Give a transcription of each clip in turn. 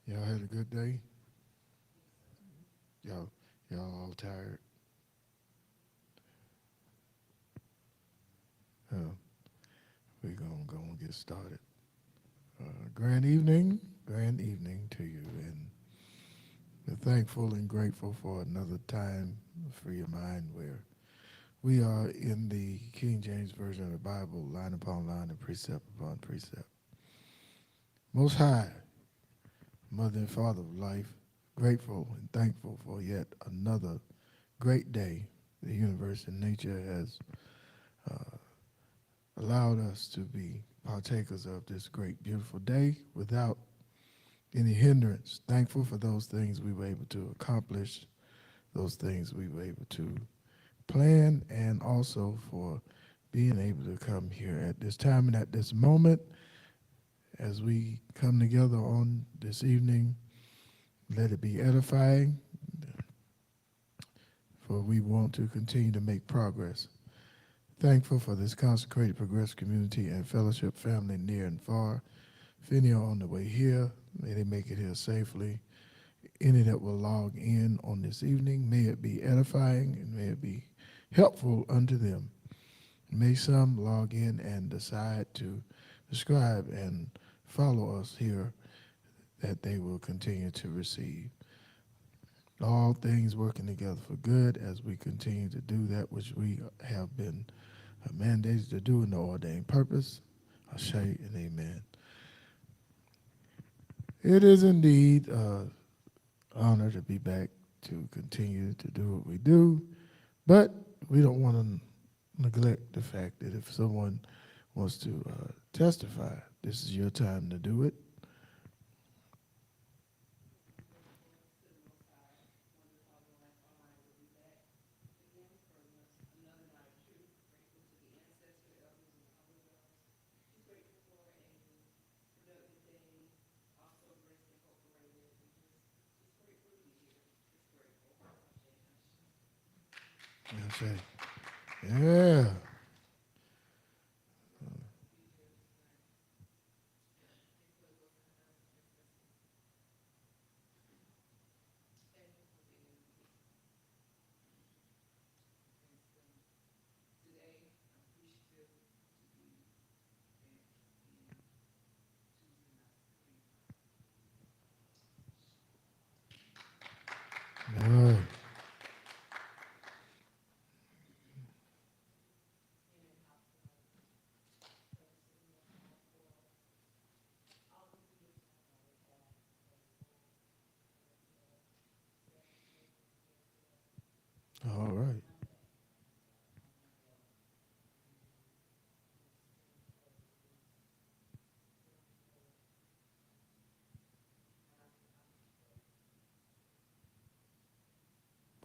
Y'all had a good day? Y'all, y'all all tired? Uh, we gonna go and get started. Grand evening to you, and we're thankful and grateful for another time for your mind where we are in the King James Version of the Bible, line upon line and precept upon precept. Most High, Mother and Father of life, grateful and thankful for yet another great day the universe and nature has uh, allowed us to be partakers of this great, beautiful day without any hindrance. Thankful for those things we were able to accomplish, those things we were able to plan, and also for being able to come here at this time and at this moment as we come together on this evening. Let it be edifying, for we want to continue to make progress. Thankful for this consecrated, progressive community and fellowship family near and far. If any are on the way here, may they make it here safely. Any that will log in on this evening, may it be edifying and may it be helpful unto them. May some log in and decide to subscribe and follow us here that they will continue to receive. All things working together for good as we continue to do that which we have been mandated to do in the ordained purpose. Ashe and amen. It is indeed an honor to be back to continue to do what we do, but we don't want to neglect the fact that if someone wants to testify, this is your time to do it. Ashe. Yeah. Yeah. All right.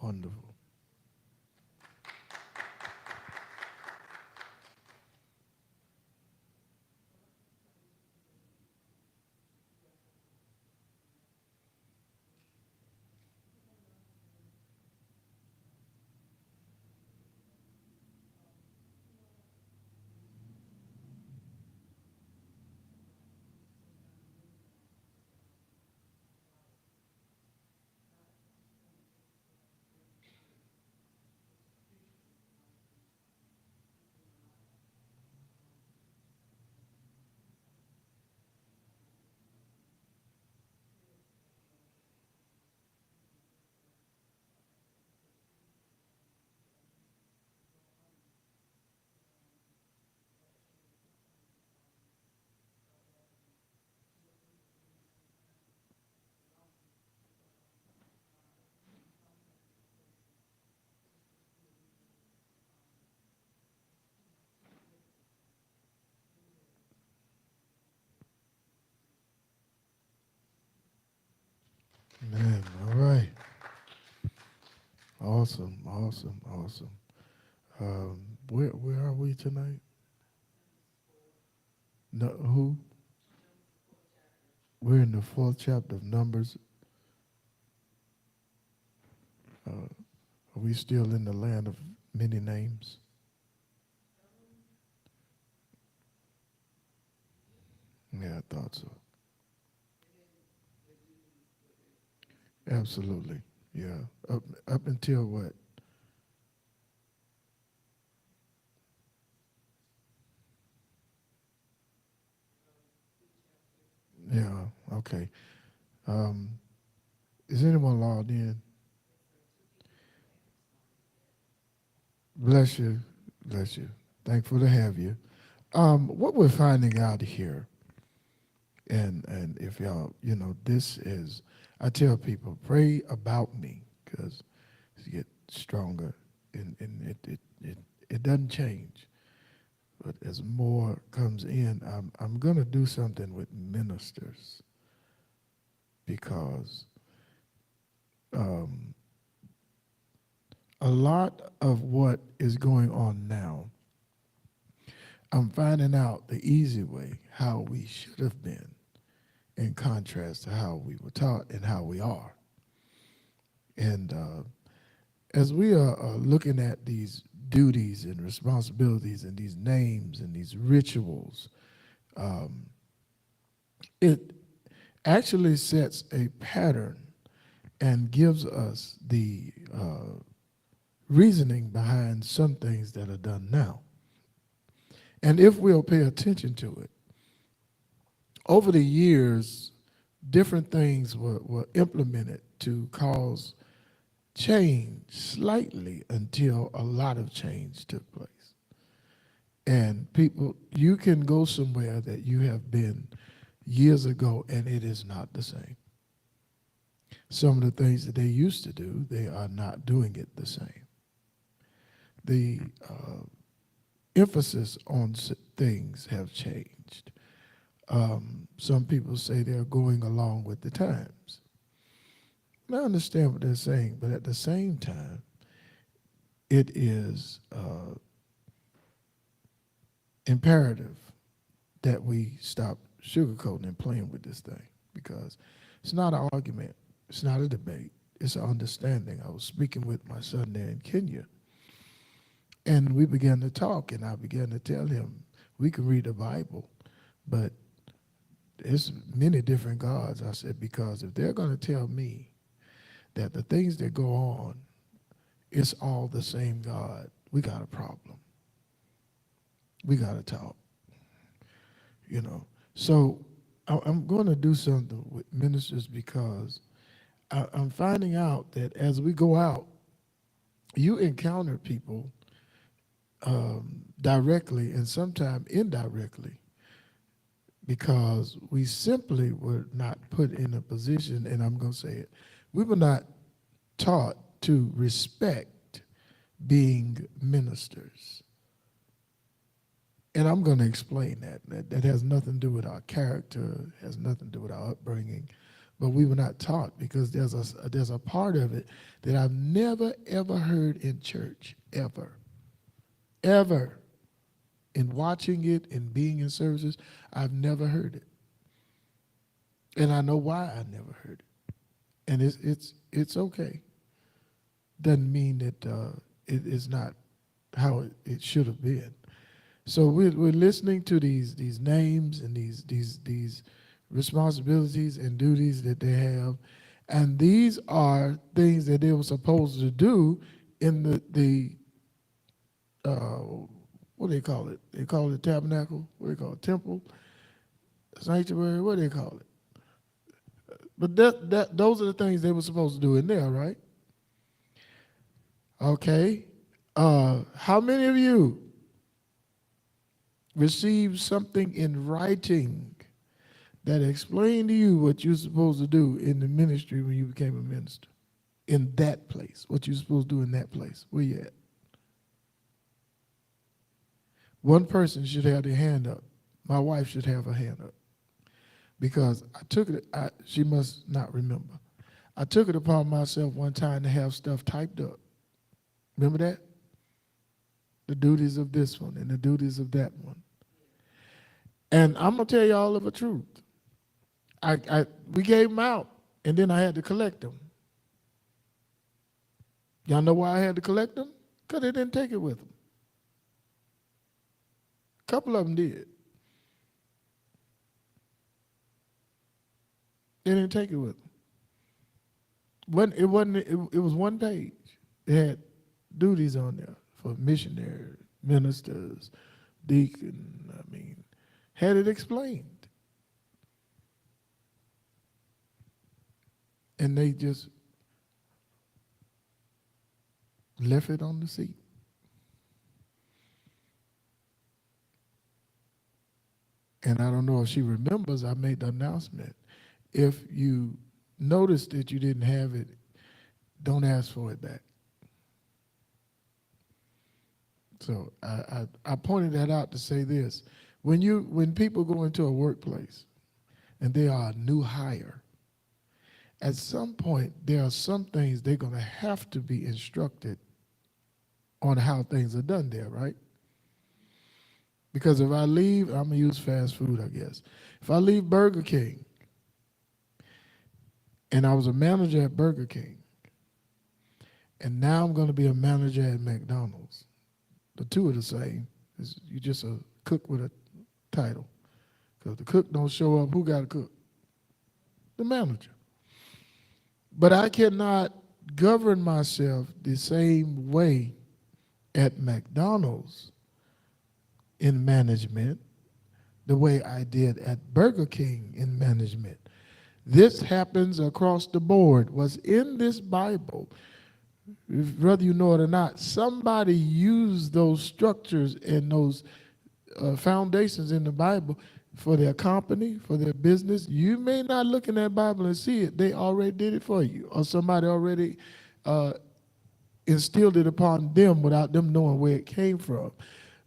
Wonderful. Man, all right. Awesome, awesome, awesome. Where are we tonight? No, who? We're in the fourth chapter of Numbers. Are we still in the land of many names? Yeah, I thought so. Absolutely. Yeah. Up until what? Yeah. Okay. Um, is anyone logged in? Bless you. Bless you. Thankful to have you. What we're finding out here, and if y'all, this is, I tell people, pray about me because it get stronger, and it doesn't change. But as more comes in, I'm gonna do something with ministers because um, a lot of what is going on now, I'm finding out the easy way how we should have been in contrast to how we were taught and how we are. And as we are looking at these duties and responsibilities and these names and these rituals, um, it actually sets a pattern and gives us the reasoning behind some things that are done now. And if we'll pay attention to it, over the years, different things were implemented to cause change slightly until a lot of change took place. And people, you can go somewhere that you have been years ago and it is not the same. Some of the things that they used to do, they are not doing it the same. The emphasis on things have changed. Some people say they're going along with the times. And I understand what they're saying, but at the same time, it is imperative that we stop sugarcoating and playing with this thing because it's not an argument, it's not a debate, it's an understanding. I was speaking with my son there in Kenya, and we began to talk, and I began to tell him we can read the Bible, but there's many different gods. I said, because if they're going to tell me that the things that go on, it's all the same God, we got a problem. We got to talk, you know. So I'm going to do something with ministers because I'm finding out that as we go out, you encounter people directly and sometimes indirectly because we simply were not put in a position, and I'm going to say it, we were not taught to respect being ministers. And I'm going to explain that. That has nothing to do with our character, has nothing to do with our upbringing, but we were not taught because there's a part of it that I've never ever heard in church ever, ever. In watching it and being in services, I've never heard it, and I know why I never heard it. And it's okay. Doesn't mean that it is not how it should have been. So we're listening to these names and these responsibilities and duties that they have, and these are things that they were supposed to do in the what do they call it? They call it tabernacle. What do they call it? Temple, sanctuary. What do they call it? But that those are the things they were supposed to do in there, right? Okay. How many of you received something in writing that explained to you what you're supposed to do in the ministry when you became a minister? In that place, what you're supposed to do in that place. Where you at? One person should have their hand up. My wife should have her hand up. Because I took it, she must not remember. I took it upon myself one time to have stuff typed up. Remember that? The duties of this one and the duties of that one. And I'm going to tell you all of the truth. We gave them out, and then I had to collect them. Y'all know why I had to collect them? Because they didn't take it with them. A couple of them did. They didn't take it with them. It was one page. It had duties on there for missionaries, ministers, deacon. I mean, had it explained, and they just left it on the seat. And I don't know if she remembers, I made the announcement. If you notice that you didn't have it, don't ask for it back. So I pointed that out to say this. When people go into a workplace and they are a new hire, at some point there are some things they're going to have to be instructed on how things are done there, right? Because if I leave, I'm going to use fast food, I guess. If I leave Burger King, and I was a manager at Burger King, and now I'm going to be a manager at McDonald's, the two are the same. You're just a cook with a title. Because the cook don't show up, who got to cook? The manager. But I cannot govern myself the same way at McDonald's in management the way I did at Burger King in management. This happens across the board. What's in this Bible, whether you know it or not, somebody used those structures and those foundations in the Bible for their company, for their business. You may not look in that Bible and see it. They already did it for you, or somebody already instilled it upon them without them knowing where it came from.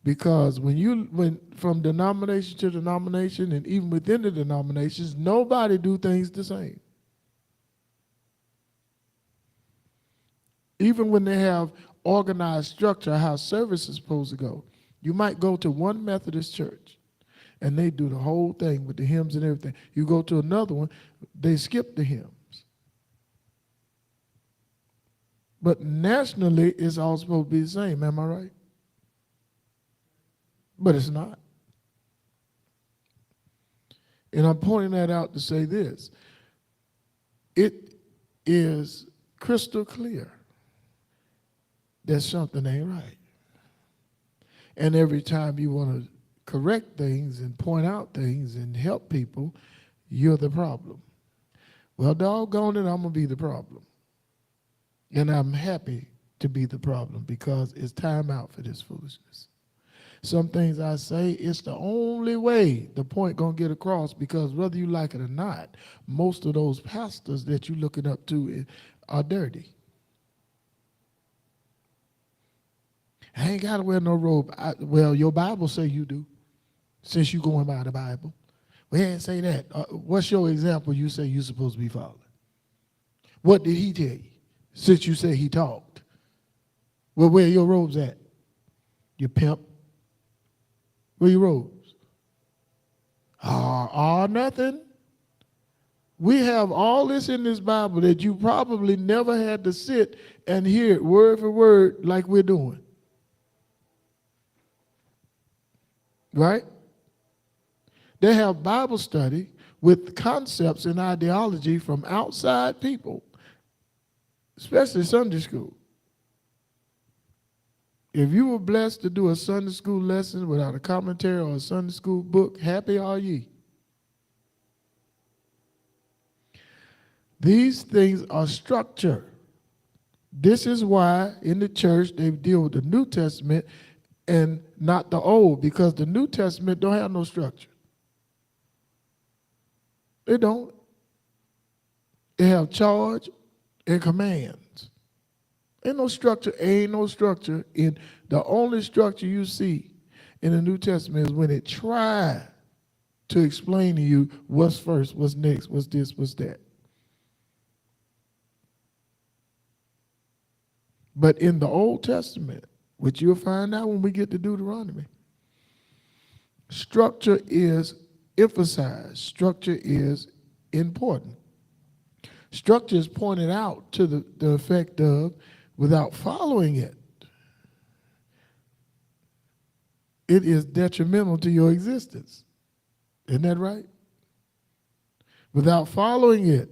Because when from denomination to denomination, and even within the denominations, nobody do things the same. Even when they have organized structure, how service is supposed to go. You might go to one Methodist church, and they do the whole thing with the hymns and everything. You go to another one, they skip the hymns. But nationally, it's all supposed to be the same. Am I right? But it's not. And I'm pointing that out to say this. It is crystal clear that something ain't right. And every time you want to correct things and point out things and help people, you're the problem. Well, doggone it, I'm going to be the problem. And I'm happy to be the problem because it's time out for this foolishness. Some things I say, it's the only way the point going to get across, because whether you like it or not, most of those pastors that you're looking up to are dirty. I ain't got to wear no robe. Well, your Bible say you do, since you going by the Bible. We ain't say that. What's your example you say you're supposed to be following? What did he tell you, since you say he talked? Well, where are your robes at? You pimp. Where your robes? Nothing. We have all this in this Bible that you probably never had to sit and hear it word for word like we're doing. Right? They have Bible study with concepts and ideology from outside people, especially Sunday school. If you were blessed to do a Sunday school lesson without a commentary or a Sunday school book, happy are ye. These things are structure. This is why in the church they deal with the New Testament and not the Old, because the New Testament don't have no structure. They don't. They have charge and commands. Ain't no structure in the only structure you see in the New Testament is when it tried to explain to you what's first, what's next, what's this, what's that. But in the Old Testament, which you'll find out when we get to Deuteronomy, structure is emphasized. Structure is important. Structure is pointed out to the effect of, without following it, it is detrimental to your existence. Isn't that right? Without following it,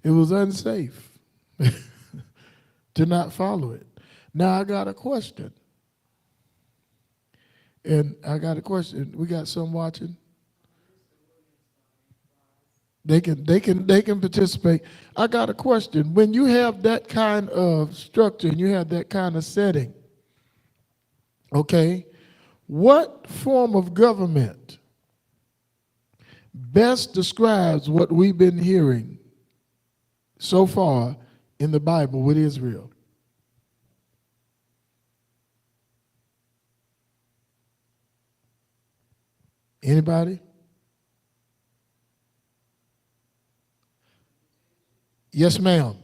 it was unsafe. to not follow it. Now I got a question. And I got a question. We got some watching. They can participate. I got a question. When you have that kind of structure and you have that kind of setting, okay, what form of government best describes what we've been hearing so far in the Bible with Israel? Anybody? Yes, ma'am.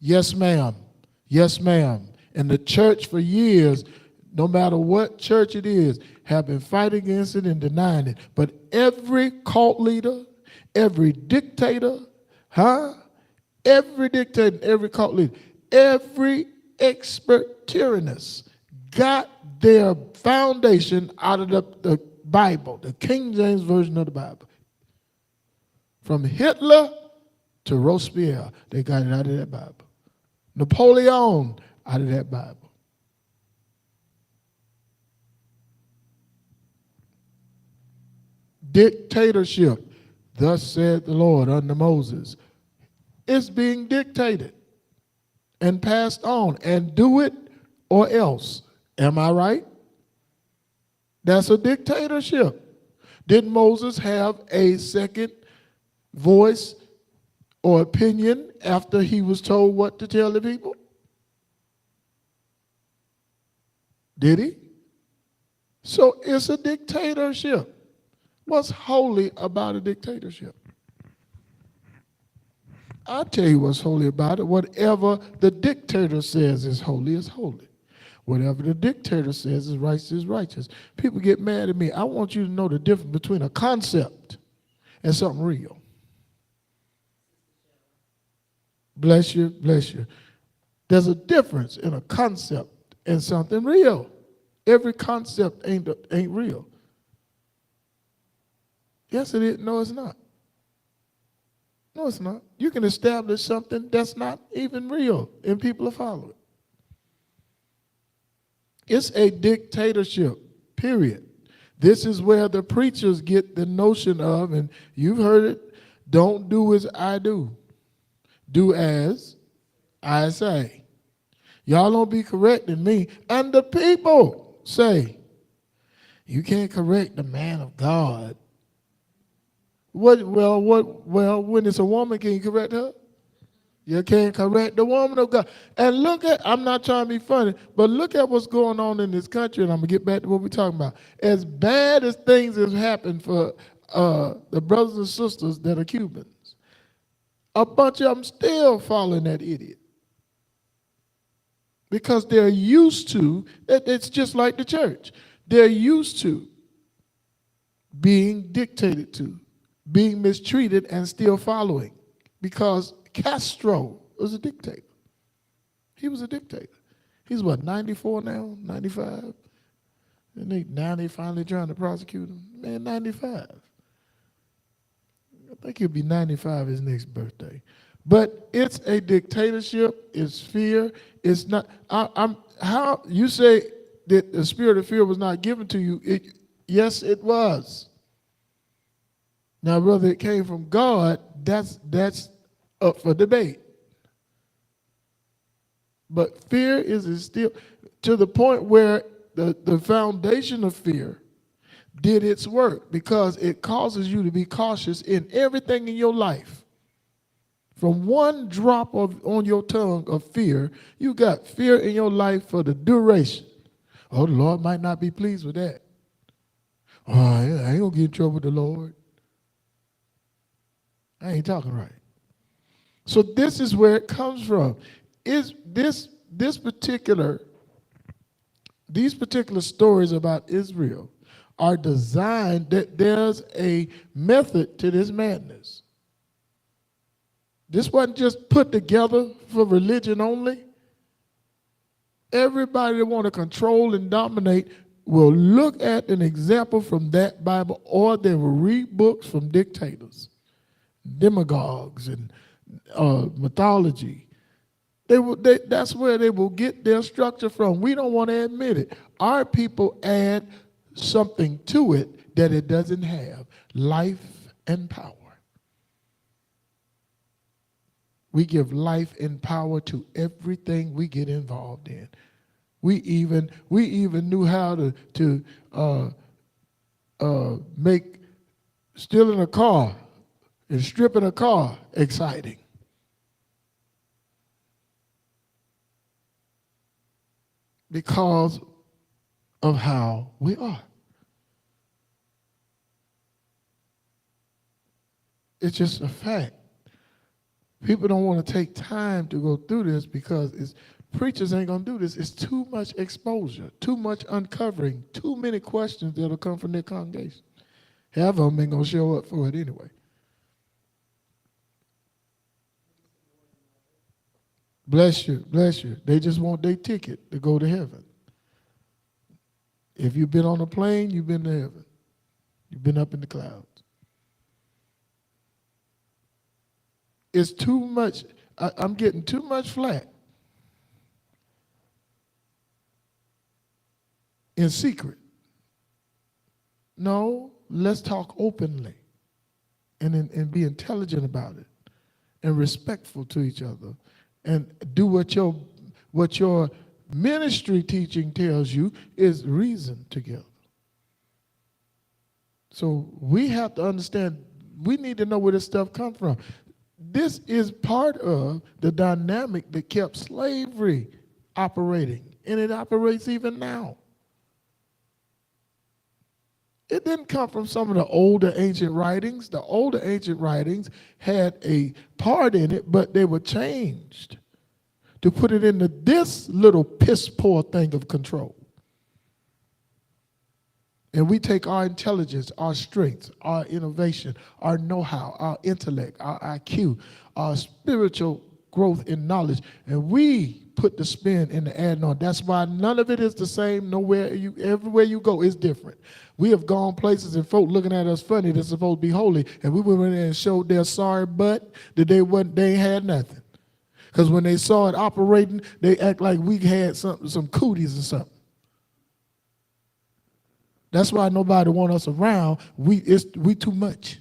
Yes, ma'am. Yes, ma'am. And the church for years, no matter what church it is, have been fighting against it and denying it. But every cult leader, every dictator, every dictator, every cult leader, every expert tyrannist got their foundation out of the Bible, the King James Version of the Bible. From Hitler to Robespierre, they got it out of that Bible. Napoleon, out of that Bible. Dictatorship, thus said the Lord under Moses, it's being dictated and passed on, and do it or else. Am I right? That's a dictatorship. Did Moses have a second voice or opinion after he was told what to tell the people? Did he? So it's a dictatorship. What's holy about a dictatorship? I'll tell you what's holy about it. Whatever the dictator says is holy is holy. Whatever the dictator says is righteous is righteous. People get mad at me. I want you to know the difference between a concept and something real. Bless you, bless you. There's a difference in a concept and something real. Every concept ain't real. Yes, it is. No, it's not. No, it's not. You can establish something that's not even real, and people will follow it. It's a dictatorship, period. This is where the preachers get the notion of, and you've heard it, don't do as I do. Do as I say. Y'all don't be correcting me. And the people say, you can't correct the man of God. Well, when it's a woman, can you correct her? You can't correct the woman of God. And look at, I'm not trying to be funny, but look at what's going on in this country, and I'm going to get back to what we're talking about. As bad as things have happened for the brothers and sisters that are Cubans, a bunch of them still following that idiot. Because they're used to, it's just like the church. They're used to being dictated to, being mistreated and still following. Because Castro was a dictator. He was a dictator. He's what, 94 now, 95? And now they finally trying to prosecute him. Man, 95. I think he'll be 95 his next birthday. But it's a dictatorship. It's fear. It's not. How you say that the spirit of fear was not given to you? Yes, it was. Now, whether it came from God, that's up for debate. But fear is still to the point where the foundation of fear did its work, because it causes you to be cautious in everything in your life. From one drop on your tongue of fear, you got fear in your life for the duration. Oh, the Lord might not be pleased with that. Oh, I ain't gonna get in trouble with the Lord. I ain't talking right. So this is where it comes from. Is these particular stories about Israel are designed that there's a method to this madness. This wasn't just put together for religion only. Everybody that want to control and dominate will look at an example from that Bible, or they will read books from dictators, demagogues, and mythology, That's where they will get their structure from. We don't want to admit it. Our people add something to it that it doesn't have: life and power. We give life and power to everything we get involved in. We even knew how to make stealing a car and stripping a car exciting. Because of how we are. It's just a fact. People don't want to take time to go through this because preachers ain't going to do this. It's too much exposure, too much uncovering, too many questions that'll come from their congregation. Half of them ain't going to show up for it anyway. Bless you, bless you. They just want their ticket to go to heaven. If you've been on a plane, you've been to heaven. You've been up in the clouds. It's too much. I'm getting too much flack in secret. No, let's talk openly and be intelligent about it and respectful to each other and do what your ministry teaching tells you is reason together. So we have to understand, we need to know where this stuff comes from. This is part of the dynamic that kept slavery operating, and it operates even now. It didn't come from some of the older ancient writings. The older ancient writings had a part in it, but they were changed to put it into this little piss poor thing of control. And we take our intelligence, our strengths, our innovation, our know-how, our intellect, our IQ, our spiritual growth and knowledge, and we put the spin in the adding on. That's why none of it is the same. Everywhere you go is different. We have gone places and folk looking at us funny that's supposed to be holy, and we went in there and showed their sorry butt that they ain't had nothing. Because when they saw it operating, they act like we had some cooties or something. That's why nobody want us around. We too much.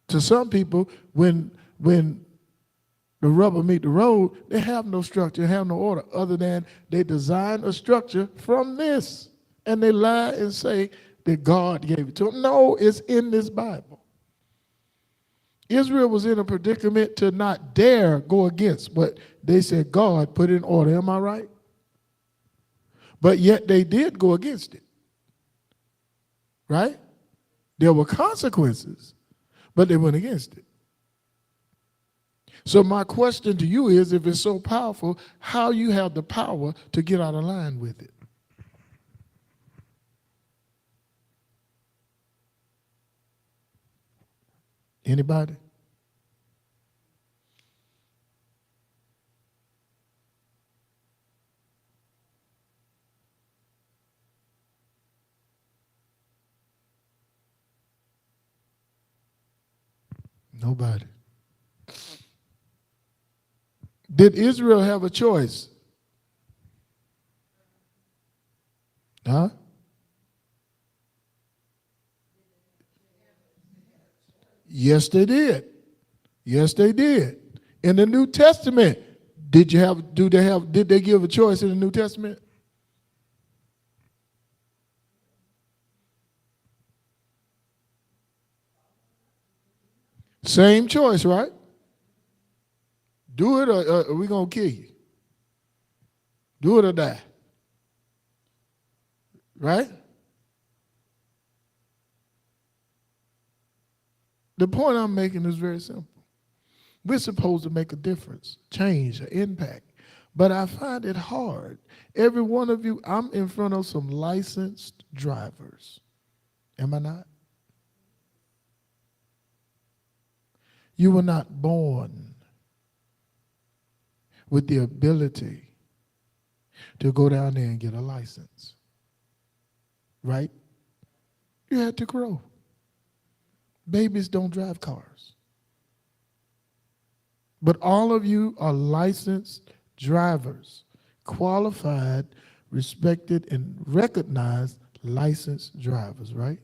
To some people, when the rubber meet the road, they have no structure, have no order, other than they design a structure from this. And they lie and say that God gave it to them. No, it's in this Bible. Israel was in a predicament to not dare go against what they said God put in order. Am I right? But yet they did go against it. Right? There were consequences, but they went against it. So my question to you is, if it's so powerful, how you have the power to get out of line with it? Anybody? Nobody. Did Israel have a choice? Huh? Yes, they did. Yes, they did. In the New Testament, did they give a choice in the New Testament? Same choice, right? Do it or we're going to kill you. Do it or die. Right? The point I'm making is very simple. We're supposed to make a difference, change, an impact. But I find it hard. Every one of you, I'm in front of some licensed drivers. Am I not? You were not born with the ability to go down there and get a license. Right? You had to grow. Babies don't drive cars. But all of you are licensed drivers, qualified, respected, and recognized licensed drivers, right?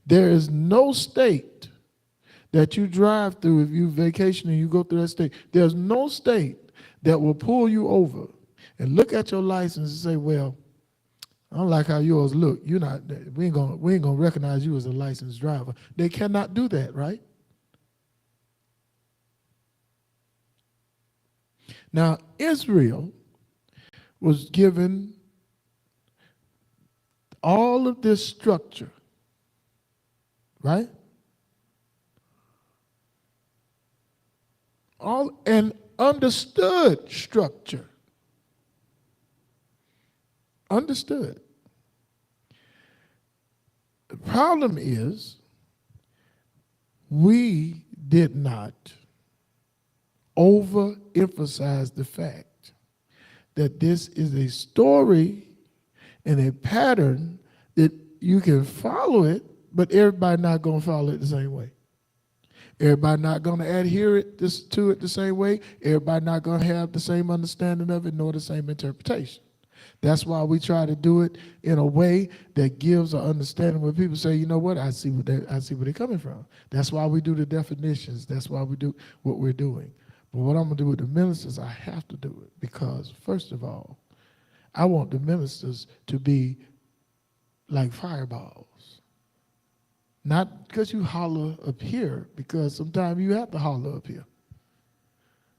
There is no state that you drive through if you vacation and you go through that state. There's no state that will pull you over and look at your license and say, well, I don't like how yours look. You're not, we ain't gonna recognize you as a licensed driver. They cannot do that, right? Now, Israel was given all of this structure, right? All and understood structure. Understood. The problem is we did not overemphasize the fact that this is a story and a pattern that you can follow it, but everybody not going to follow it the same way. Everybody not going to adhere to it the same way. Everybody not going to have the same understanding of it nor the same interpretation. That's why we try to do it in a way that gives an understanding when people say, you know what, I see where they're coming from. That's why we do the definitions. That's why we do what we're doing. But what I'm going to do with the ministers, I have to do it because, first of all, I want the ministers to be like fireballs. Not because you holler up here, because sometimes you have to holler up here.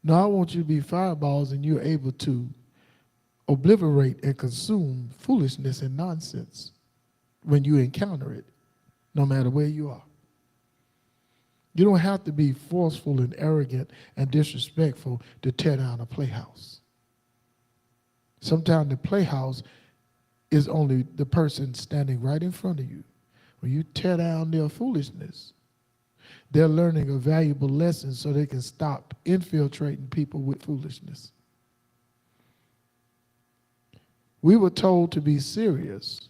No, I want you to be fireballs and you're able to obliterate and consume foolishness and nonsense when you encounter it, no matter where you are. You don't have to be forceful and arrogant and disrespectful to tear down a playhouse. Sometimes the playhouse is only the person standing right in front of you. When you tear down their foolishness, they're learning a valuable lesson so they can stop infiltrating people with foolishness. We were told to be serious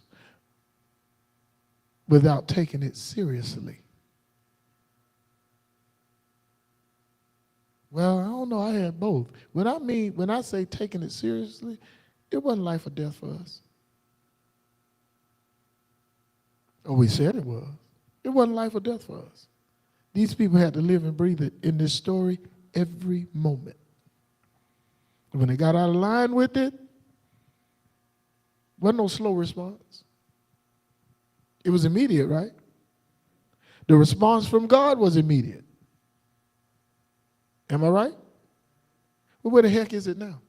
without taking it seriously. Well, I don't know, I had both. When I say taking it seriously, it wasn't life or death for us. Oh, we said it was. It wasn't life or death for us. These people had to live and breathe it in this story every moment. When they got out of line with it, wasn't no slow response. It was immediate, right? The response from God was immediate. Am I right? Well, where the heck is it now?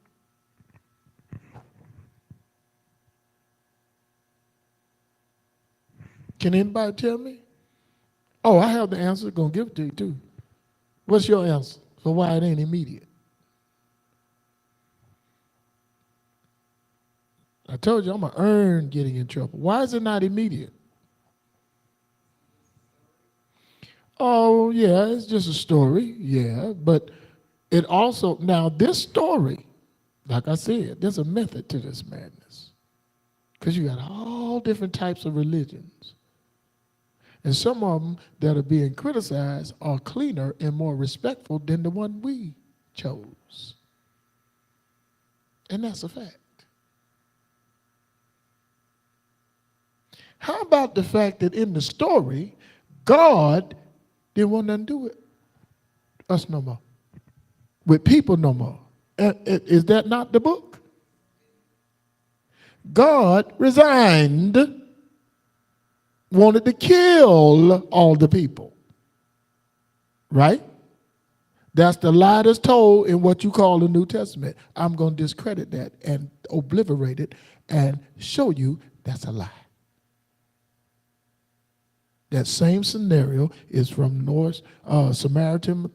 Can anybody tell me? Oh, I have the answer. Gonna give it to you too. What's your answer for why it ain't immediate? I told you I'm gonna earn getting in trouble. Why is it not immediate? Oh, yeah, it's just a story, yeah, but it also, now this story, like I said, there's a method to this madness. Because you got all different types of religions. And some of them that are being criticized are cleaner and more respectful than the one we chose. And that's a fact. How about the fact that in the story, God didn't want nothing to do with us no more, with people no more? Is that not the book? God resigned, wanted to kill all the people, right? That's the lie that's told in what you call the New Testament. I'm going to discredit that and obliterate it and show you that's a lie. That same scenario is from Norse Samaritan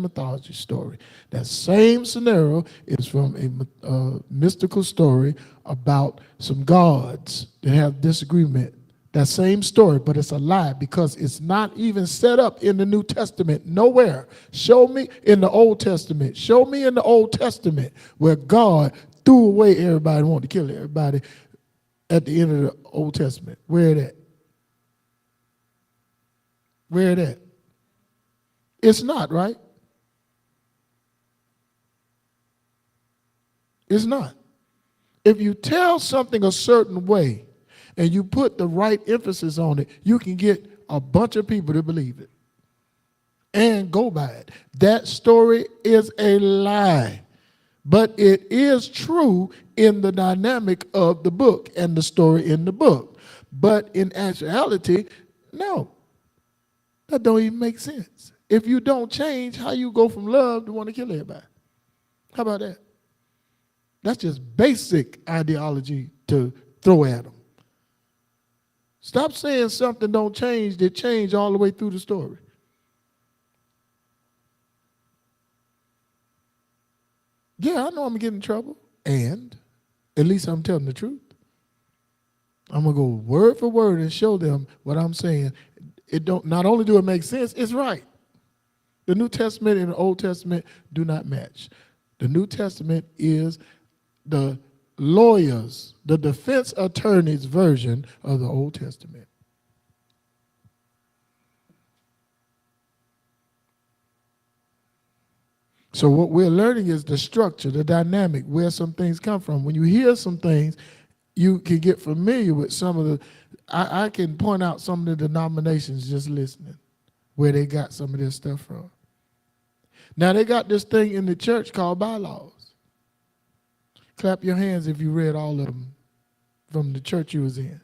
mythology story. That same scenario is from a mystical story about some gods that have disagreement. That same story, but it's a lie because it's not even set up in the New Testament nowhere. Show me in the Old Testament. Show me in the Old Testament where God threw away everybody and wanted to kill everybody at the end of the Old Testament. Where it at? Where it at? It's not, right? It's not. If you tell something a certain way and you put the right emphasis on it, you can get a bunch of people to believe it and go by it. That story is a lie, but it is true in the dynamic of the book and the story in the book. But in actuality, no, that don't even make sense. If you don't change, how you go from love to want to kill everybody? How about that? That's just basic ideology to throw at them. Stop saying something don't change that change all the way through the story. Yeah, I know I'm going to get in trouble, and at least I'm telling the truth. I'm going to go word for word and show them what I'm saying. It don't. Not only do it make sense, it's right. The New Testament and the Old Testament do not match. The New Testament is the lawyers, the defense attorney's version of the Old Testament. So what we're learning is the structure, the dynamic, where some things come from. When you hear some things, you can get familiar with some of the, I can point out some of the denominations just listening, where they got some of this stuff from. Now they got this thing in the church called bylaws. Clap your hands if you read all of them from the church you was in.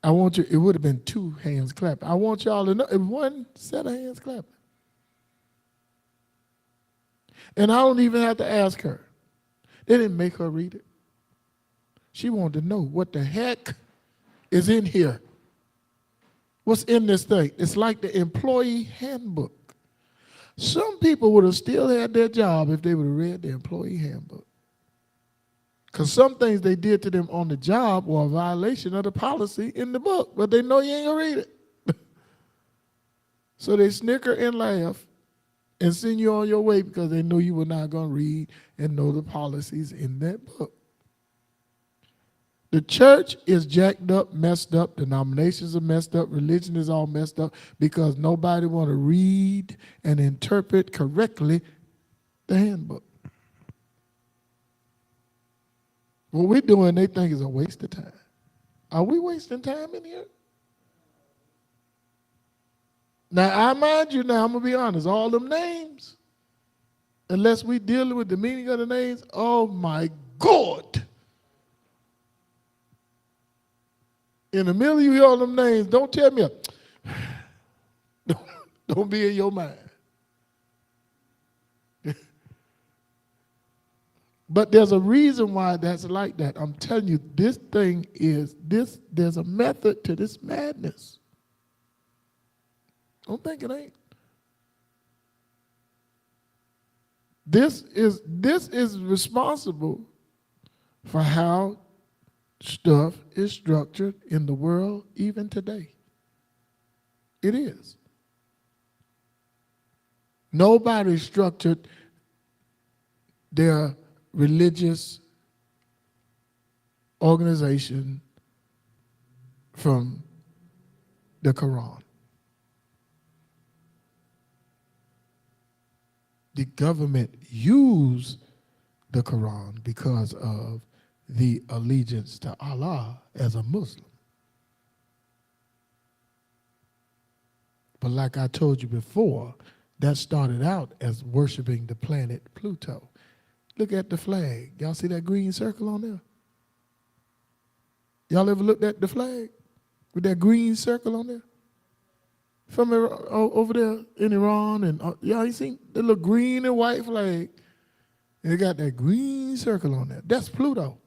I want you, it would have been 2 hands clapping. I want y'all to know, it one set of hands clapping. And I don't even have to ask her. They didn't make her read it. She wanted to know what the heck is in here. What's in this thing? It's like the employee handbook. Some people would have still had their job if they would have read the employee handbook. Because some things they did to them on the job were a violation of the policy in the book, but they know you ain't going to read it. So they snicker and laugh and send you on your way because they know you were not going to read and know the policies in that book. The church is jacked up, messed up. Denominations are messed up. Religion is all messed up because nobody want to read and interpret correctly the handbook. What we're doing, they think is a waste of time. Are we wasting time in here? Now, I mind you now, I'm going to be honest, all them names, unless we dealing with the meaning of the names, oh my God. In the middle you hear all them names, don't tell me, don't be in your mind. But there's a reason why that's like that. I'm telling you, this thing is, there's a method to this madness. Don't think it ain't. This is responsible for how stuff is structured in the world even today. It is. Nobody structured their religious organization from the Quran. The government used the Quran because of the allegiance to Allah as a Muslim. But like I told you before, that started out as worshiping the planet Pluto. Look at the flag. Y'all see that green circle on there? Y'all ever looked at the flag with that green circle on there? From over there in Iran, and y'all ain't seen the little green and white flag? And it got that green circle on there. That's Pluto.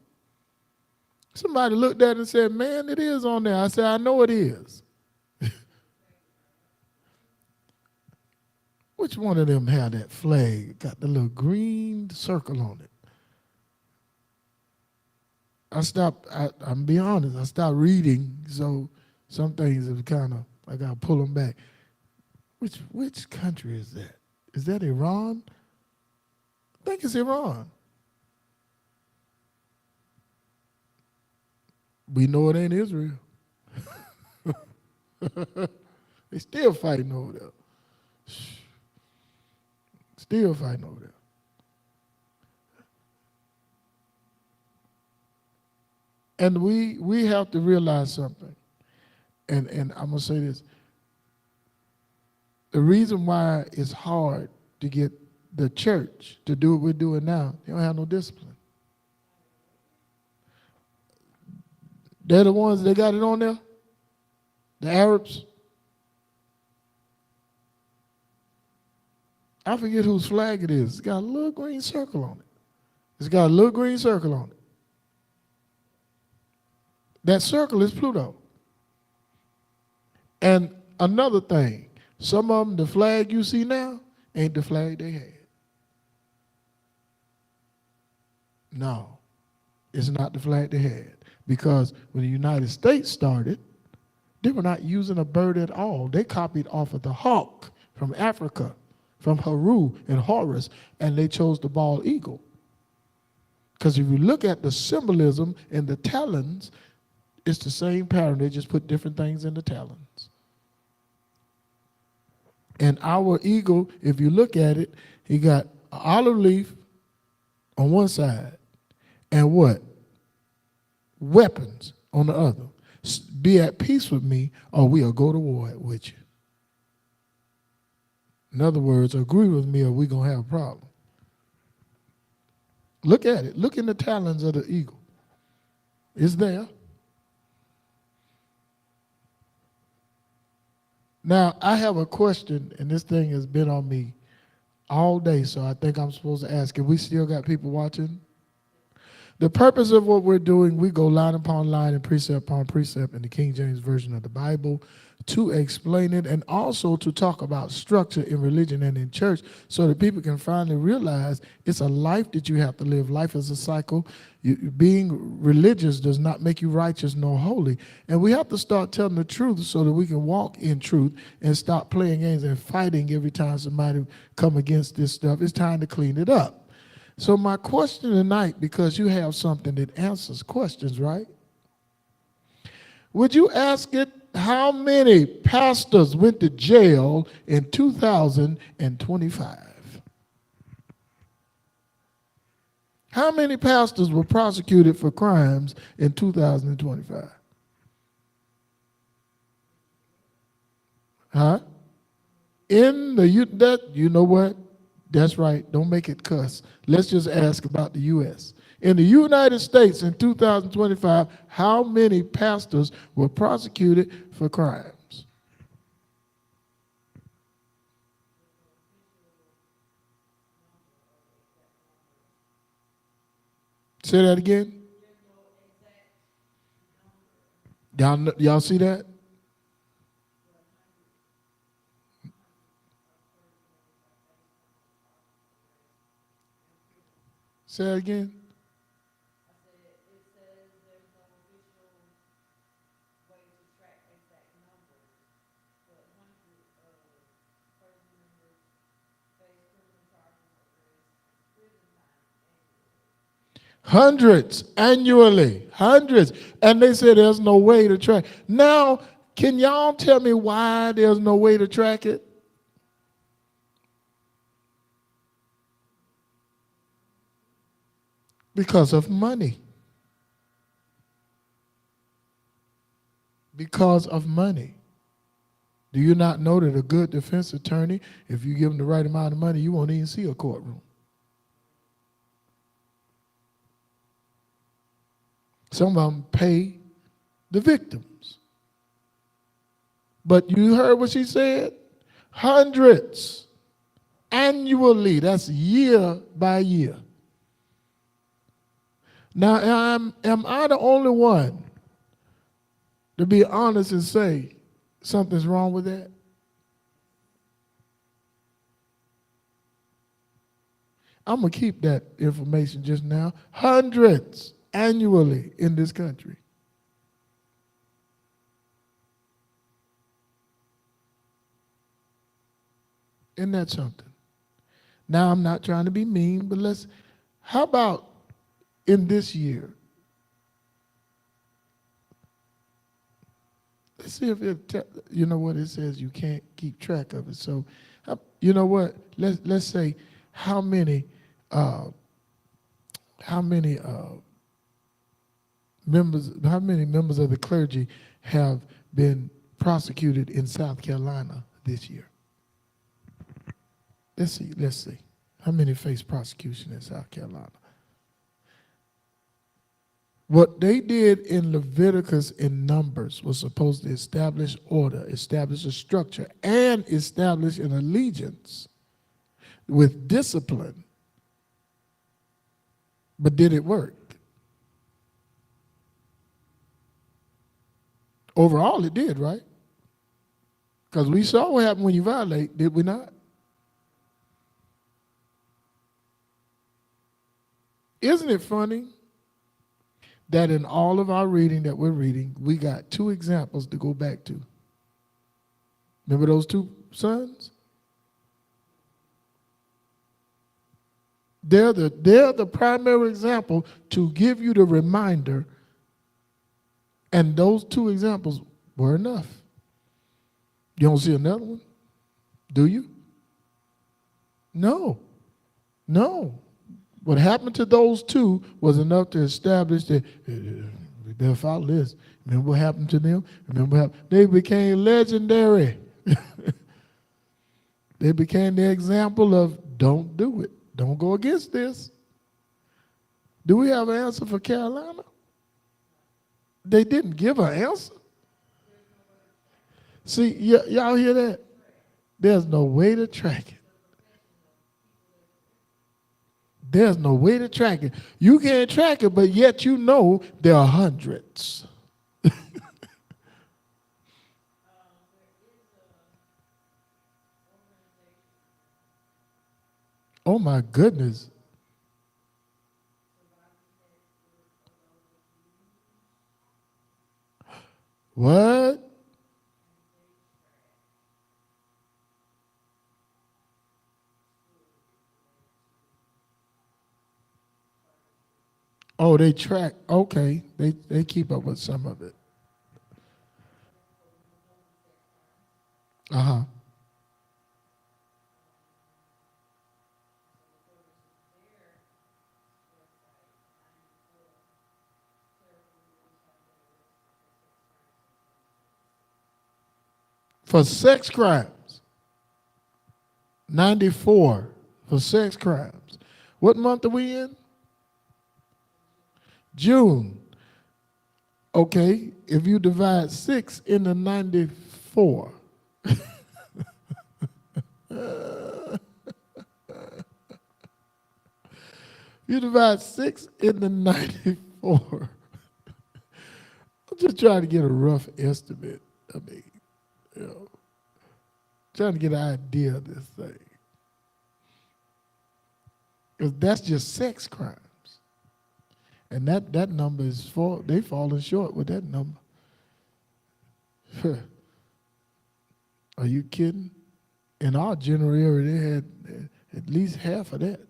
Somebody looked at it and said, man, it is on there. I said, I know it is. Which one of them had that flag? Got the little green circle on it. I'm being honest, I stopped reading, so some things have kind of, I got to pull them back. Which country is that? Is that Iran? I think it's Iran. We know it ain't Israel. They still fighting over there. Still fighting over there. And we have to realize something. And I'm going to say this. The reason why it's hard to get the church to do what we're doing now, they don't have no discipline. They're the ones that got it on there, the Arabs. I forget whose flag it is. It's got a little green circle on it. It's got a little green circle on it. That circle is Pluto. And another thing, some of them, the flag you see now, ain't the flag they had. No, it's not the flag they had. Because when the United States started, they were not using a bird at all. They copied off of the hawk from Africa, from Haru and Horus, and they chose the bald eagle. Because if you look at the symbolism in the talons, it's the same pattern. They just put different things in the talons. And our eagle, if you look at it, he got an olive leaf on one side and what? Weapons on the other. Be at peace with me or we'll go to war with you. In other words, agree with me or we're going to have a problem. Look at it. Look in the talons of the eagle. It's there. Now, I have a question, and this thing has been on me all day, so I think I'm supposed to ask it. We still got people watching? The purpose of what we're doing, we go line upon line and precept upon precept in the King James Version of the Bible to explain it and also to talk about structure in religion and in church so that people can finally realize it's a life that you have to live. Life is a cycle. Being religious does not make you righteous nor holy. And we have to start telling the truth so that we can walk in truth and stop playing games and fighting every time somebody come against this stuff. It's time to clean it up. So my question tonight, because you have something that answers questions, right? Would you ask it, how many pastors went to jail in 2025? How many pastors were prosecuted for crimes in 2025? Huh? You know what? That's right. Don't make it cuss. Let's just ask about the U.S. In the United States in 2025, how many pastors were prosecuted for crimes? Say that again. Y'all see that? Say that again. Hundreds annually, hundreds. And they say there's no way to track. Now, can y'all tell me why there's no way to track it? Because of money. Because of money. Do you not know that a good defense attorney, if you give them the right amount of money, you won't even see a courtroom? Some of them pay the victims. But you heard what she said? Hundreds annually. That's year by year. Now, am I the only one to be honest and say something's wrong with that? I'm going to keep that information just now. Hundreds annually in this country. Isn't that something? Now, I'm not trying to be mean, but how about in this year? Let's see if you know what it says, you can't keep track of it. So, you know what? Let's say how many how many members of the clergy have been prosecuted in South Carolina this year? Let's see. How many face prosecution in South Carolina? What they did in Leviticus and Numbers was supposed to establish order, establish a structure, and establish an allegiance with discipline. But did it work? Overall, it did, right? Because we saw what happened when you violate, did we not? Isn't it funny that in all of our reading that we're reading, we got two examples to go back to? Remember those two sons? They're the primary example to give you the reminder, and those two examples were enough. You don't see another one? Do you? No. No. What happened to those two was enough to establish that we better follow this. Remember what happened to them? Remember how they became legendary. They became the example of don't do it. Don't go against this. Do we have an answer for Carolina? They didn't give an answer. See, y'all hear that? There's no way to track it. There's no way to track it. You can't track it, but yet you know there are hundreds. Oh my goodness. What? Oh, they track. Okay. They keep up with some of it. Uh-huh. For sex crimes. 94 for sex crimes. What month are we in? June. Okay, if you divide 6 into 94. You divide 6 into 94. I'm just trying to get a rough estimate. I mean, you know, trying to get an idea of this thing. Because that's just sex crimes. And that number is they falling short with that number. Are you kidding? In our general area, they had at least half of that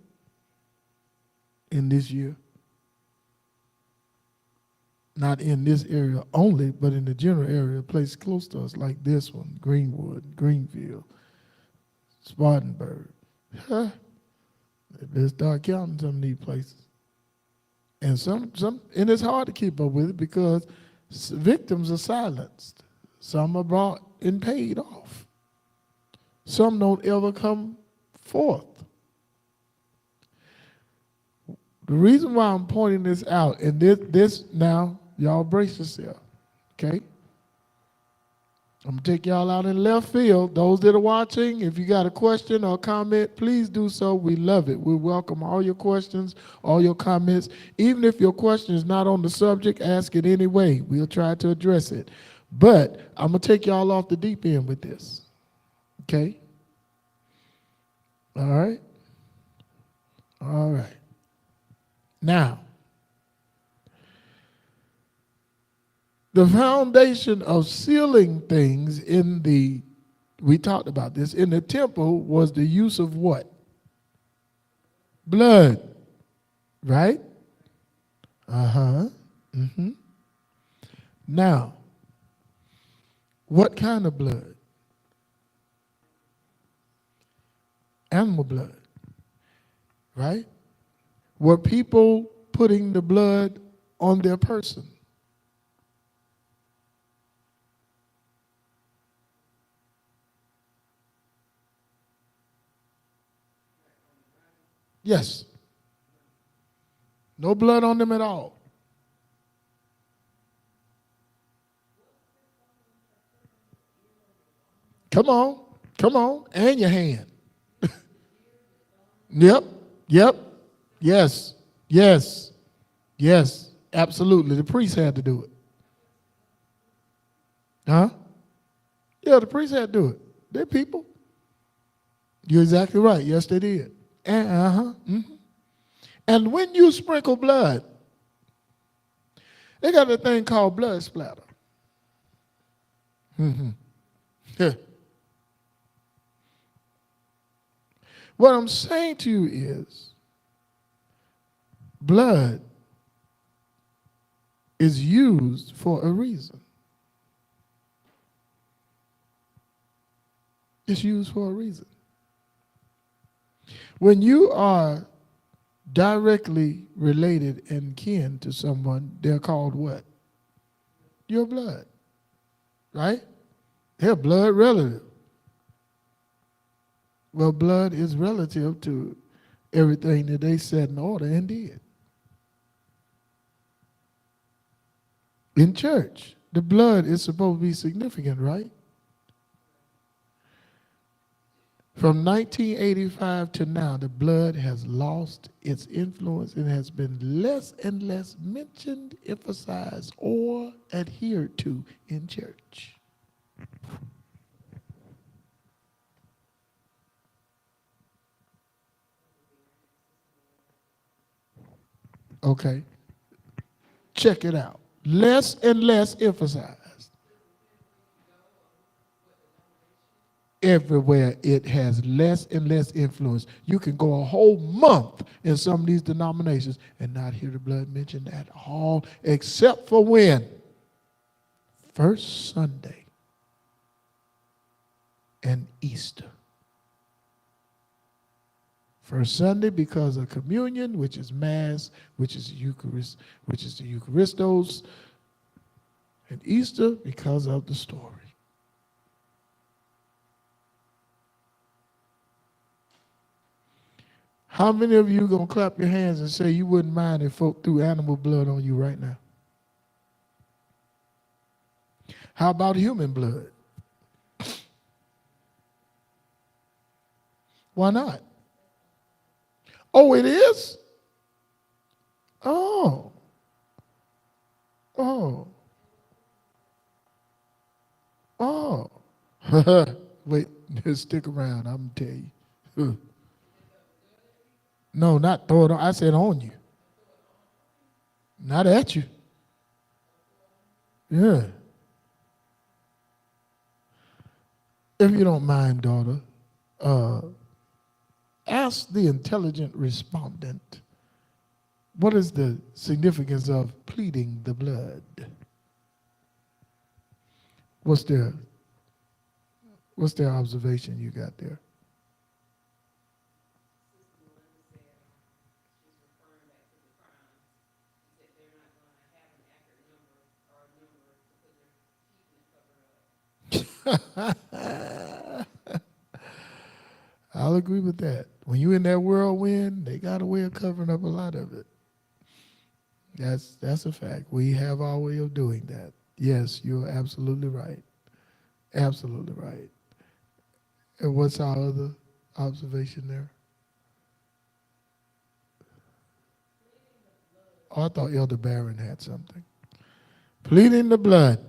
in this year. Not in this area only, but in the general area, a place close to us like this one, Greenwood, Greenfield, Spartanburg. Huh? They better start counting some of these places. And and it's hard to keep up with it because victims are silenced. Some are brought and paid off. Some don't ever come forth. The reason why I'm pointing this out, and this now, y'all brace yourself, okay? I'm going to take y'all out in left field. Those that are watching, if you got a question or comment, please do so. We love it. We welcome all your questions, all your comments. Even if your question is not on the subject, ask it anyway. We'll try to address it. But I'm going to take y'all off the deep end with this, okay? All right? All right. Now, the foundation of sealing things we talked about this, in the temple was the use of what? Blood, right? Uh-huh. Mm-hmm. Now, what kind of blood? Animal blood, right? Were people putting the blood on their person? Yes. No blood on them at all. Come on. Come on. And your hand. Yep. Yep. Yes. Yes. Yes. Absolutely. The priest had to do it. Huh? Yeah, the priest had to do it. They're people. You're exactly right. Yes, they did. And, and when you sprinkle blood, they got a thing called blood splatter. Yeah. What I'm saying to you is blood is used for a reason. It's used for a reason. When you are directly related and kin to someone, they're called what? Your blood, right? They're blood relative. Well, blood is relative to everything that they set in order and did. In church, the blood is supposed to be significant, right? From 1985 to now, the blood has lost its influence and has been less and less mentioned, emphasized, or adhered to in church. Okay, check it out. Less and less emphasized. Everywhere it has less and less influence. You can go a whole month in some of these denominations and not hear the blood mentioned at all, except for when? First Sunday and Easter. First Sunday because of communion, which is Mass, which is Eucharist, which is the Eucharistos, and Easter because of the story. How many of you gonna clap your hands and say you wouldn't mind if folk threw animal blood on you right now? How about human blood? Why not? Oh, it is? Oh. Oh. Oh. Wait, stick around. I'm gonna tell you. No, not throw it on. I said on you. Not at you. Yeah. If you don't mind, daughter, ask the intelligent respondent, what is the significance of pleading the blood? What's their observation you got there? I'll agree with that. When you're in that whirlwind, they got a way of covering up a lot of it. That's a fact. We have our way of doing that. Yes, you're absolutely right. Absolutely right. And what's our other observation there? Oh, I thought Elder Barron had something. Pleading the blood.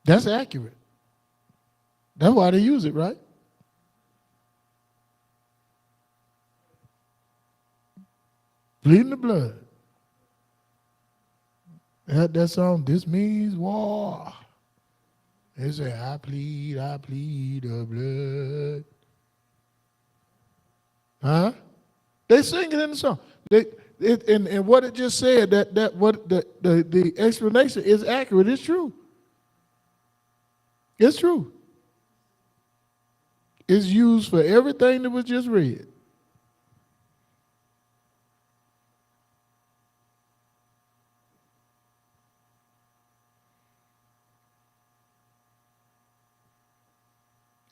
That's accurate. That's why they use it, right? Pleading the blood. That song, This Means War. They say, I plead the blood. Huh? They sing it in the song. And what it just said, that what the explanation is accurate. It's true. It's true. It's used for everything that was just read.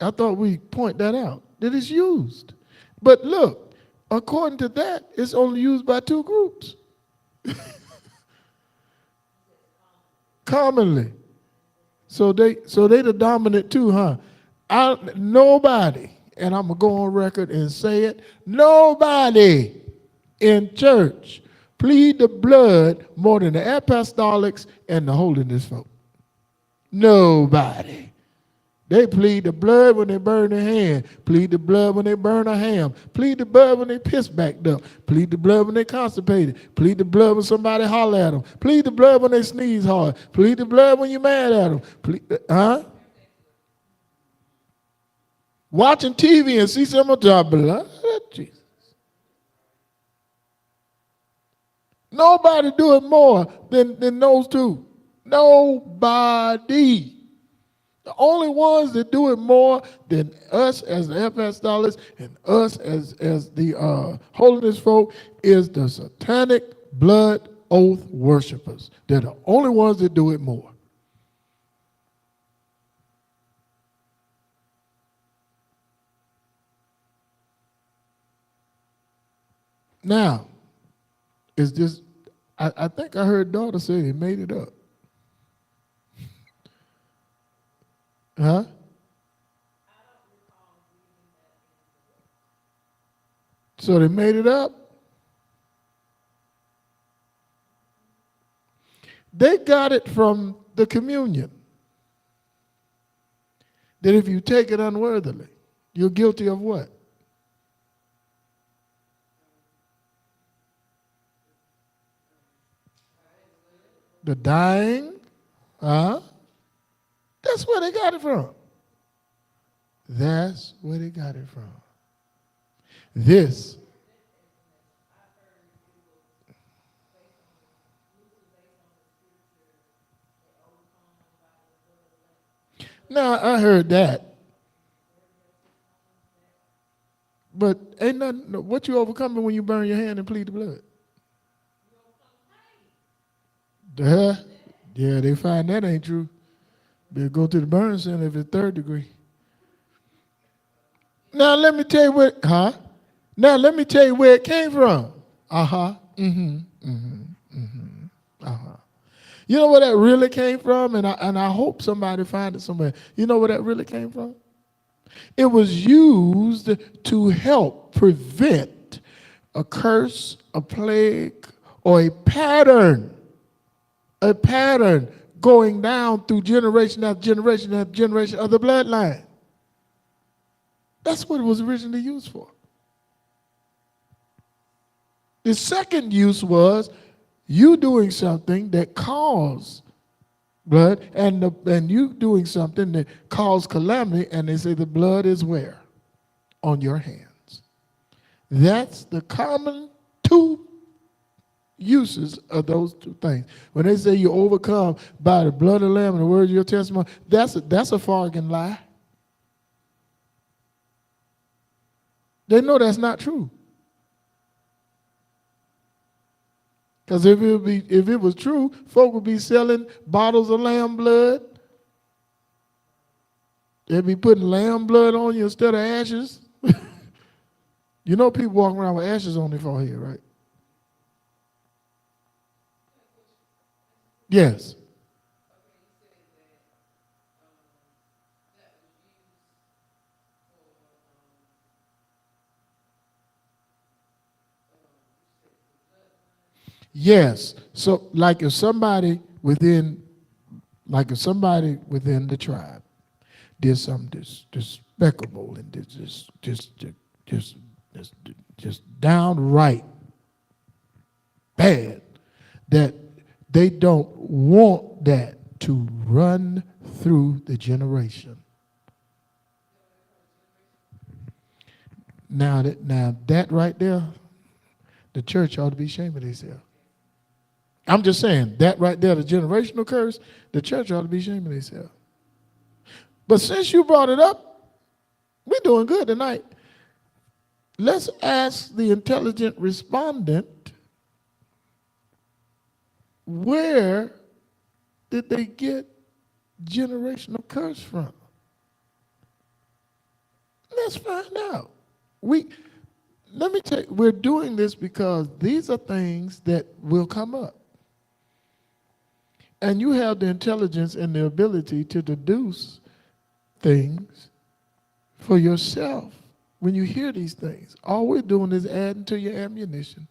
I thought we point that out, that it's used. But look, according to that, it's only used by two groups. Commonly. So they the dominant too, huh? Nobody, and I'm gonna go on record and say it, nobody in church plead the blood more than the apostolics and the holiness folk. Nobody. They plead the blood when they burn their hand. Plead the blood when they burn a ham. Plead the blood when they piss backed up. Plead the blood when they constipated. Plead the blood when somebody holler at them. Plead the blood when they sneeze hard. Plead the blood when you're mad at them. Watching TV and see some of the blood. Jesus. Nobody do it more than those two. Nobody. The only ones that do it more than us as the apostolics and us as the holiness folk is the satanic blood oath worshipers. They're the only ones that do it more. Now, is this, I think I heard daughter say they made it up. Huh? So they made it up? They got it from the communion. That if you take it unworthily, you're guilty of what? The dying? Huh? That's where they got it from. That's where they got it from. This. Now, I heard that. But ain't nothing, what you overcoming when you burn your hand and plead the blood? Yeah, they find that ain't true. Better go to the burn center if it's 3rd degree. Now let me tell you Now let me tell you where it came from. You know where that really came from? And I hope somebody find it somewhere. You know where that really came from? It was used to help prevent a curse, a plague, or a pattern going down through generation after generation after generation of the bloodline. That's what it was originally used for. The second use was you doing something that caused blood, and you doing something that caused calamity, and they say the blood is where? On your hands. That's the common two uses of those two things. When they say you overcome by the blood of the Lamb and the word of your testimony, that's a fargan lie. They know that's not true. Because if it was true, folk would be selling bottles of lamb blood. They'd be putting lamb blood on you instead of ashes. You know people walking around with ashes on their forehead, right? Yes. Yes. So like if somebody within the tribe did something despicable and just downright bad, that they don't want that to run through the generation. Now that right there, The church ought to be ashamed of themselves. I'm just saying, that right there, the generational curse, the church ought to be ashamed of themselves. But since you brought it up, we're doing good tonight. Let's ask the intelligent respondent, where did they get generational curse from? Let's find out. Let me tell you, we're doing this because these are things that will come up. And you have the intelligence and the ability to deduce things for yourself when you hear these things. All we're doing is adding to your ammunition.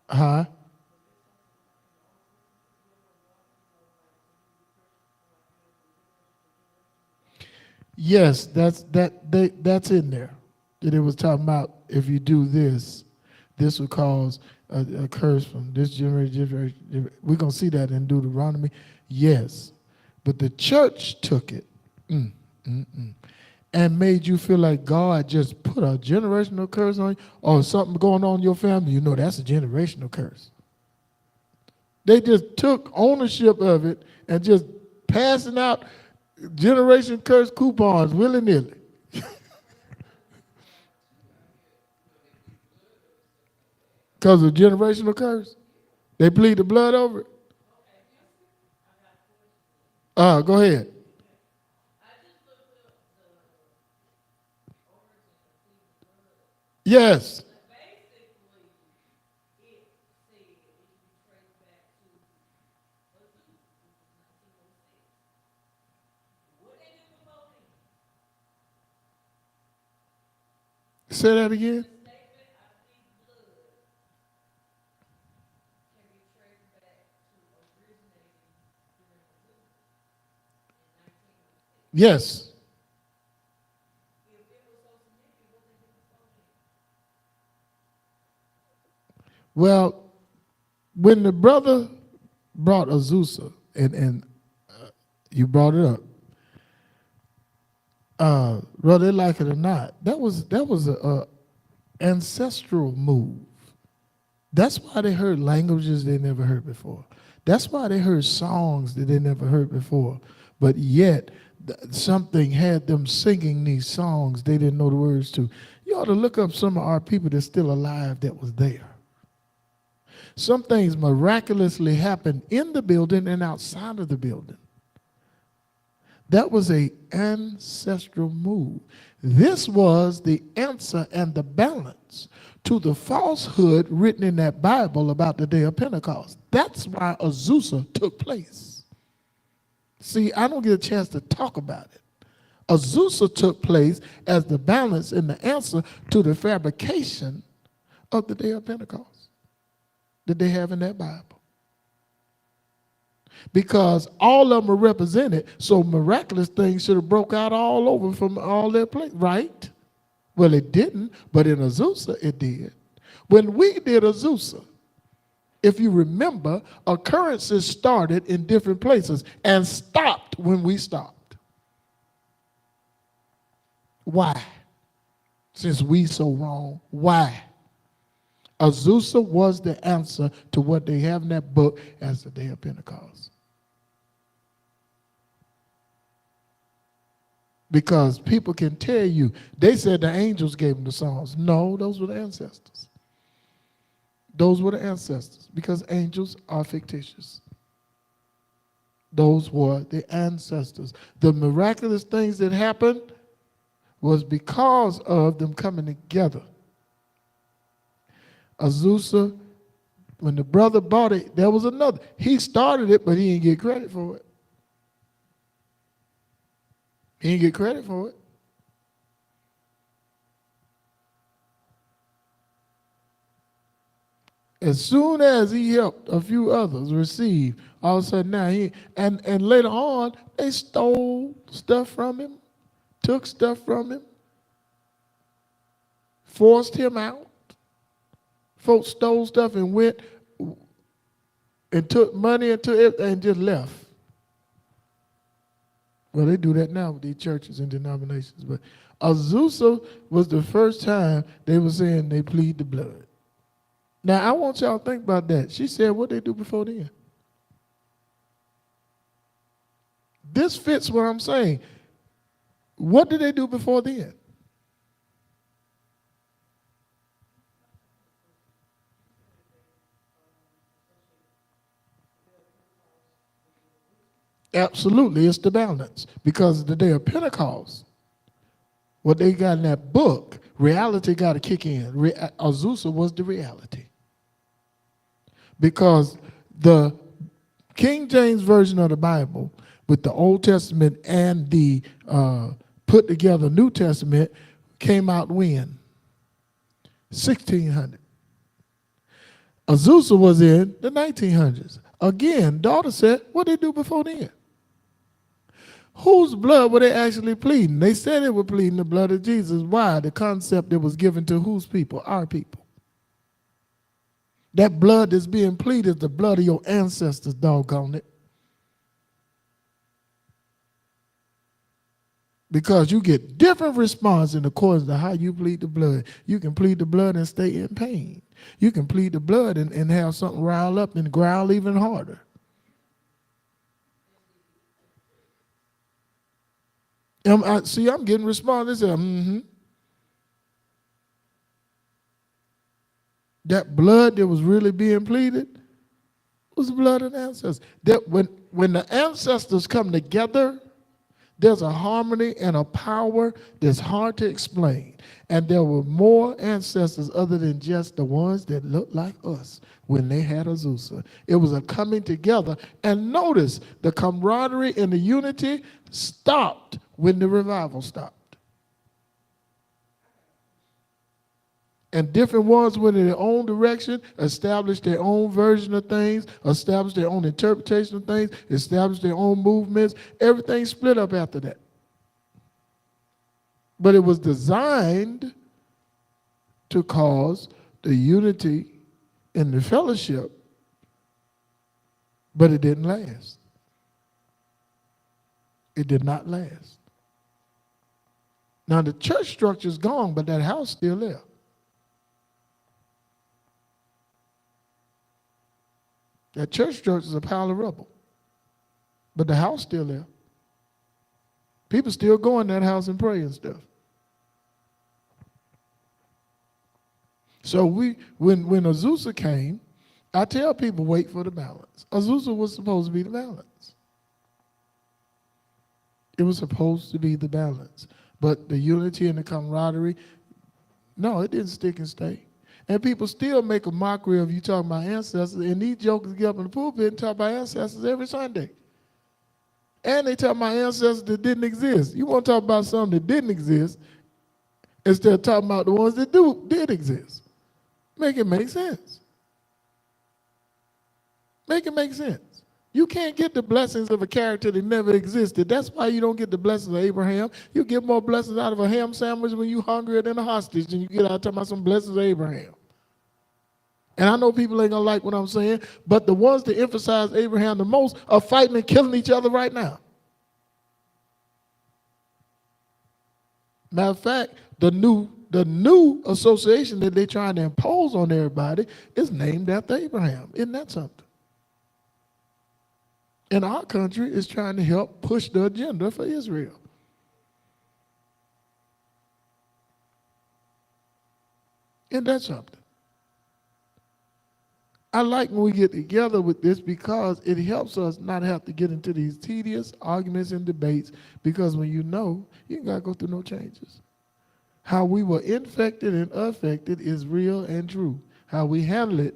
Huh? Yes, that's in there. That it was talking about, if you do this, this will cause a curse from this generation. We're going to see that in Deuteronomy. Yes. But the church took it and made you feel like God just put a generational curse on you, or something going on in your family. You know, that's a generational curse. They just took ownership of it and just passing out generation curse coupons willy-nilly. Because of generational curse. They plead the blood over it. Go ahead. Yes. Say that again. Yes. Well, when the brother brought Azusa, and you brought it up, whether they like it or not, that was a ancestral move. That's why they heard languages they never heard before. That's why they heard songs that they never heard before. But yet, something had them singing these songs they didn't know the words to. You ought to look up some of our people that's still alive that was there. Some things miraculously happened in the building and outside of the building. That was an ancestral move. This was the answer and the balance to the falsehood written in that Bible about the day of Pentecost. That's why Azusa took place. See, I don't get a chance to talk about it. Azusa took place as the balance and the answer to the fabrication of the day of Pentecost that they have in that Bible. Because all of them are represented, so miraculous things should have broke out all over from all their places, right? Well, it didn't, but in Azusa it did. When we did Azusa, if you remember, occurrences started in different places and stopped when we stopped. Why? Since we so wrong, why? Azusa was the answer to what they have in that book as the day of Pentecost. Because people can tell you, they said the angels gave them the songs. No, those were the ancestors. Those were the ancestors, because angels are fictitious. Those were the ancestors. The miraculous things that happened was because of them coming together. Azusa, when the brother bought it, there was another. He started it, but he didn't get credit for it. He didn't get credit for it. As soon as he helped a few others receive, all of a sudden now and later on, they stole stuff from him, took stuff from him, forced him out. Folks stole stuff and went and took money and took everything and just left. Well, they do that now with these churches and denominations. But Azusa was the first time they were saying they plead the blood. Now, I want y'all to think about that. She said what they do before then. This fits what I'm saying. What did they do before then? Absolutely, it's the balance. Because the day of Pentecost, what they got in that book, reality got to kick in. Azusa was the reality. Because the King James Version of the Bible, with the Old Testament and the put together New Testament, came out when? 1600. Azusa was in the 1900s. Again, daughter said, what did they do before then? Whose blood were they actually pleading? They said they were pleading the blood of Jesus. Why? The concept that was given to whose people? Our people. That blood that's being pleaded is the blood of your ancestors, doggone it. Because you get different response in accordance to how you plead the blood. You can plead the blood and stay in pain. You can plead the blood and have something rile up and growl even harder. I'm getting responses. That blood that was really being pleaded was the blood of the ancestors. That when the ancestors come together, there's a harmony and a power that's hard to explain. And there were more ancestors other than just the ones that looked like us when they had Azusa. It was a coming together. And notice the camaraderie and the unity stopped when the revival stopped. And different ones went in their own direction, established their own version of things, established their own interpretation of things, established their own movements. Everything split up after that. But it was designed to cause the unity and the fellowship, but it didn't last. It did not last. Now the church structure is gone, but that house still there. That church is a pile of rubble. But the house still there. People still go in that house and pray and stuff. So when Azusa came, I tell people, wait for the balance. Azusa was supposed to be the balance. It was supposed to be the balance. But the unity and the camaraderie, no, it didn't stick and stay. And people still make a mockery of you talking about ancestors, and these jokers get up in the pulpit and talk about ancestors every Sunday. And they talk about ancestors that didn't exist. You want to talk about something that didn't exist instead of talking about the ones that did exist. Make it make sense. Make it make sense. You can't get the blessings of a character that never existed. That's why you don't get the blessings of Abraham. You get more blessings out of a ham sandwich when you're hungrier than a hostage than you get out talking about some blessings of Abraham. And I know people ain't going to like what I'm saying, but the ones that emphasize Abraham the most are fighting and killing each other right now. Matter of fact, the new association that they're trying to impose on everybody is named after Abraham. Isn't that something? And our country is trying to help push the agenda for Israel. Isn't that something? I like when we get together with this because it helps us not have to get into these tedious arguments and debates, because when you know, you ain't got to go through no changes. How we were infected and affected is real and true. How we handle it,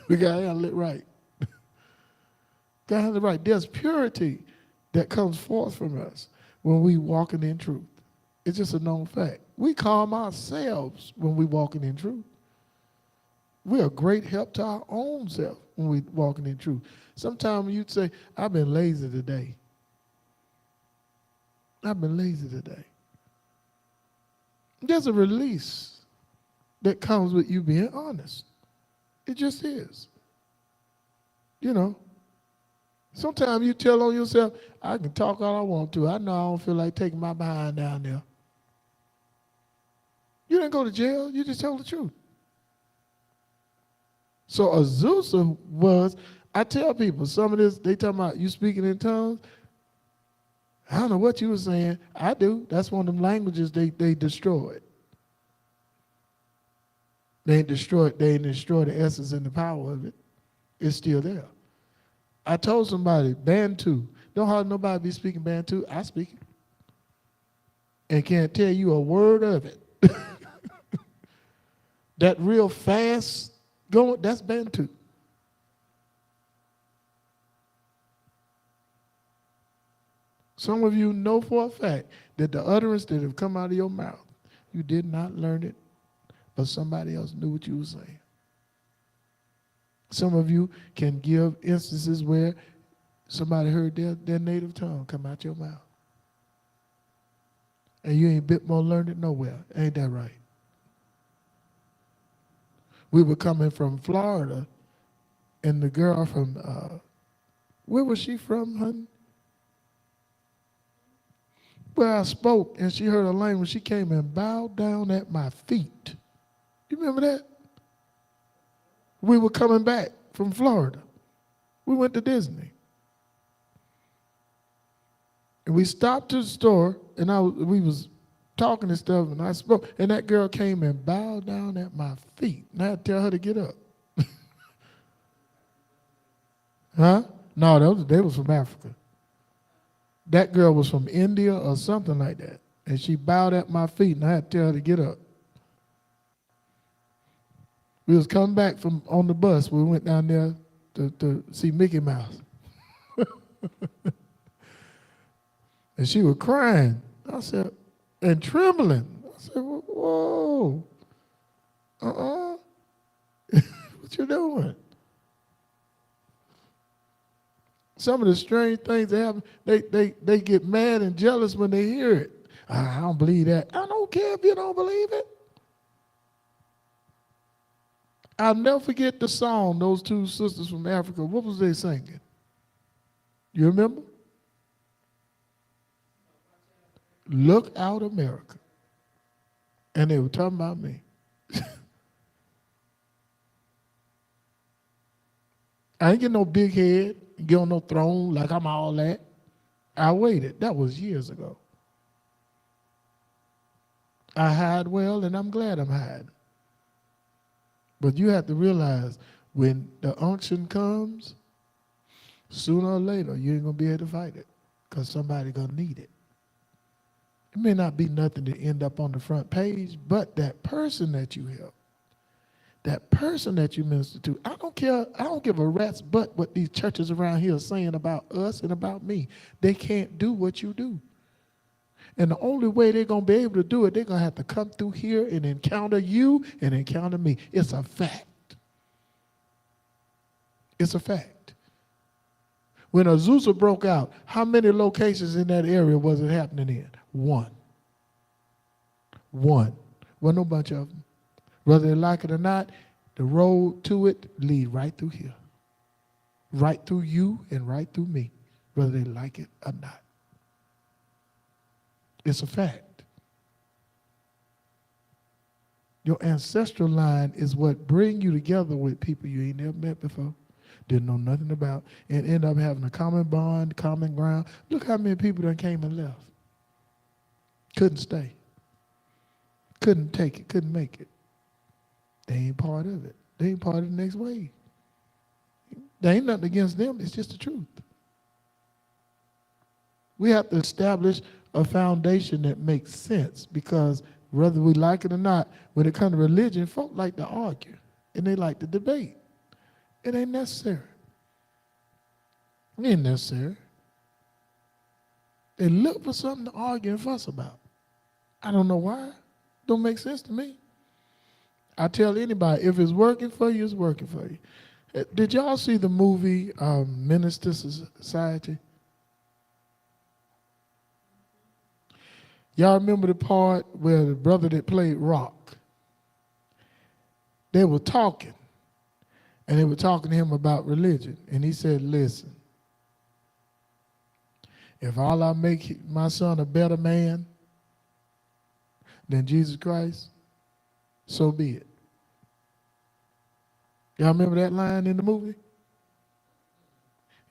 we got to handle it right. Got to handle it right. There's purity that comes forth from us when we walking in truth. It's just a known fact. We calm ourselves when we walking in truth. We're a great help to our own self when we walking in truth. Sometimes you'd say, I've been lazy today. I've been lazy today. There's a release that comes with you being honest. It just is. You know, Sometimes you tell on yourself, I can talk all I want to. I know I don't feel like taking my behind down there. You didn't go to jail. You just told the truth. So Azusa was, I tell people, some of this, they talking about you speaking in tongues. I don't know what you were saying. I do. That's one of them languages they destroyed. They ain't destroyed the essence and the power of it. It's still there. I told somebody, Bantu. Don't have nobody be speaking Bantu. I speak it. And can't tell you a word of it. That real fast going, that's Bantu. Some of you know for a fact that the utterance that have come out of your mouth, you did not learn it, but somebody else knew what you were saying. Some of you can give instances where somebody heard their native tongue come out your mouth. And you ain't a bit more learned it nowhere. Ain't that right? We were coming from Florida, and the girl from, where was she from, honey? Where I spoke, and she heard a language. She came and bowed down at my feet. You remember that? We were coming back from Florida. We went to Disney. And we stopped to the store, and we was talking and stuff, and I spoke, and that girl came and bowed down at my feet. And I had to tell her to get up. Huh? No, they was from Africa. That girl was from India or something like that. And she bowed at my feet, and I had to tell her to get up. We was coming back from on the bus. We went down there to see Mickey Mouse. And she was crying. I said, and trembling. I said, whoa. What you doing? Some of the strange things that happen, they get mad and jealous when they hear it. I don't believe that. I don't care if you don't believe it. I'll never forget the song, those two sisters from Africa. What was they singing? You remember? Look Out America. And they were talking about me. I ain't get no big head, get on no throne like I'm all that. I waited. That was years ago. I hide well, and I'm glad I'm hiding. But you have to realize when the unction comes, sooner or later, you ain't going to be able to fight it because somebody's going to need it. It may not be nothing to end up on the front page, but that person that you help, that person that you minister to, I don't care, I don't give a rat's butt what these churches around here are saying about us and about me. They can't do what you do. And the only way they're going to be able to do it, they're going to have to come through here and encounter you and encounter me. It's a fact. It's a fact. When Azusa broke out, how many locations in that area was it happening in? One. Wasn't no bunch of them. Whether they like it or not, the road to it lead right through here. Right through you and right through me, whether they like it or not. It's a fact. Your ancestral line is what bring you together with people you ain't never met before, didn't know nothing about, and end up having a common bond, common ground. Look how many people that came and left. Couldn't stay. Couldn't take it, couldn't make it. They ain't part of it. They ain't part of the next wave. There ain't nothing against them, it's just the truth. We have to establish a foundation that makes sense, because whether we like it or not, when it comes to religion, folk like to argue and they like to debate. It ain't necessary. It ain't necessary. They look for something to argue and fuss about. I don't know why. Don't make sense to me. I tell anybody, if it's working for you, it's working for you. Did y'all see the movie Minister Society? Y'all remember the part where the brother that played rock, they were talking, and they were talking to him about religion, and he said, listen, If all I make my son a better man than Jesus Christ, so be it. Y'all remember that line in the movie?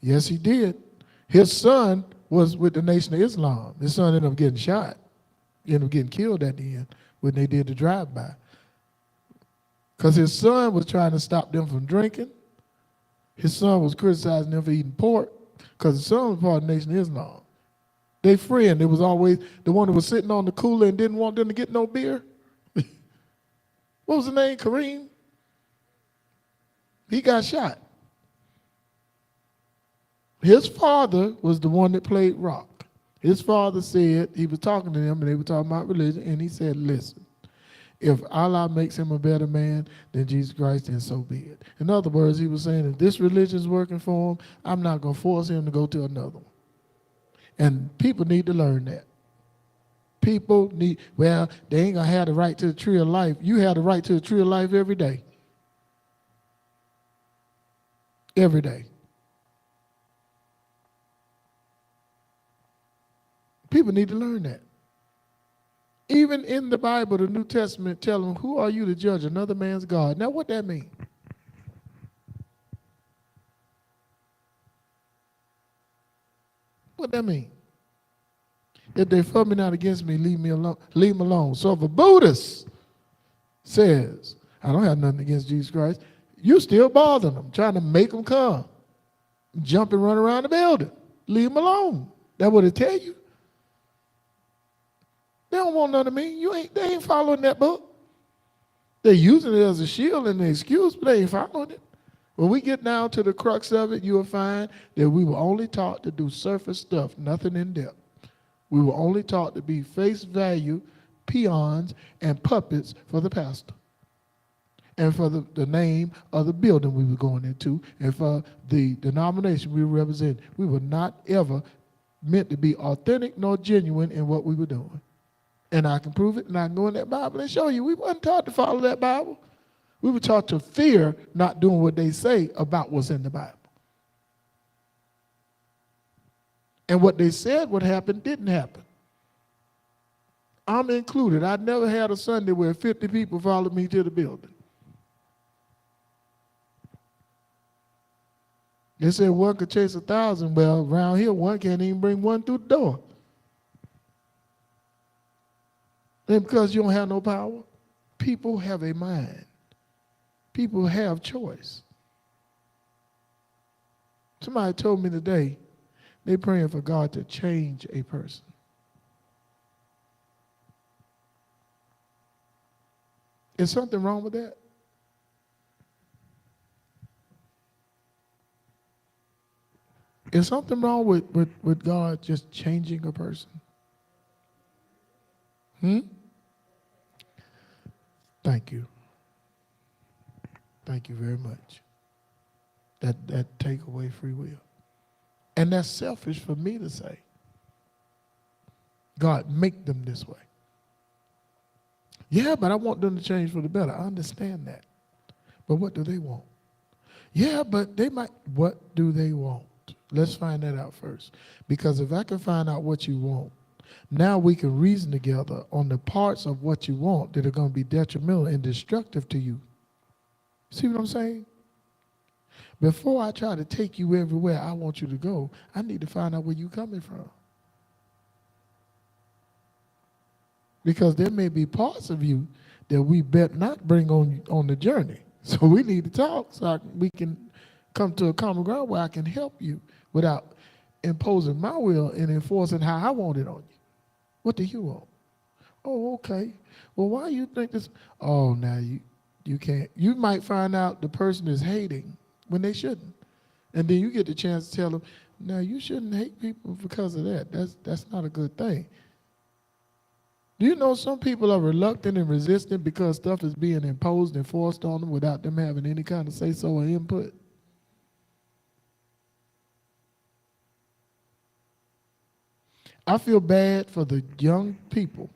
Yes, he did. His son was with the Nation of Islam. His son ended up getting shot, ended up getting killed at the end when they did the drive-by. Because his son was trying to stop them from drinking. His son was criticizing them for eating pork because his son was part of the Nation of Islam. They friend, it was always the one who was sitting on the cooler and didn't want them to get no beer. What was his name? Kareem? He got shot. His father was the one that played rock. His father said, he was talking to them and they were talking about religion, and he said, listen, if Allah makes him a better man than Jesus Christ, then so be it. In other words, he was saying, if this religion is working for him, I'm not going to force him to go to another one. And people need to learn that. People need, well, they ain't going to have the right to the tree of life. You have the right to the tree of life every day. Every day. People need to learn that. Even in the Bible, the New Testament tell them, who are you to judge another man's God? Now, what that mean? What that mean? If they for me not against me, leave me alone. Leave them alone. So if a Buddhist says, I don't have nothing against Jesus Christ, you still bothering them, trying to make them come, jump and run around the building. Leave them alone. That's what it tell you. They don't want none of me. They ain't following that book. They're using it as a shield and an excuse, but they ain't following it. When we get down to the crux of it, you will find that we were only taught to do surface stuff, nothing in depth. We were only taught to be face value peons and puppets for the pastor and for the name of the building we were going into and for the denomination we were representing. We were not ever meant to be authentic nor genuine in what we were doing. And I can prove it, and I can go in that Bible and show you. We weren't taught to follow that Bible. We were taught to fear not doing what they say about what's in the Bible. And what they said would happen didn't happen. I'm included. I never had a Sunday where 50 people followed me to the building. They said one could chase 1,000. Well, around here, one can't even bring one through the door. And because you don't have no power, people have a mind. People have choice. Somebody told me today, they're praying for God to change a person. Is something wrong with that? Is something wrong with God just changing a person? Thank you. Thank you very much. That take away free will. And that's selfish for me to say. God, make them this way. Yeah, but I want them to change for the better. I understand that. But what do they want? Yeah, but they might. What do they want? Let's find that out first. Because if I can find out what you want, now we can reason together on the parts of what you want that are going to be detrimental and destructive to you. See what I'm saying? Before I try to take you everywhere I want you to go, I need to find out where you're coming from. Because there may be parts of you that we bet not bring on the journey. So we need to talk so we can come to a common ground where I can help you without imposing my will and enforcing how I want it on you. What do you want? Oh, okay. Well, why you think this? Oh, now you can't. You might find out the person is hating when they shouldn't. And then you get the chance to tell them, no, you shouldn't hate people because of that. That's not a good thing. Do you know some people are reluctant and resistant because stuff is being imposed and forced on them without them having any kind of say-so or input? I feel bad for the young people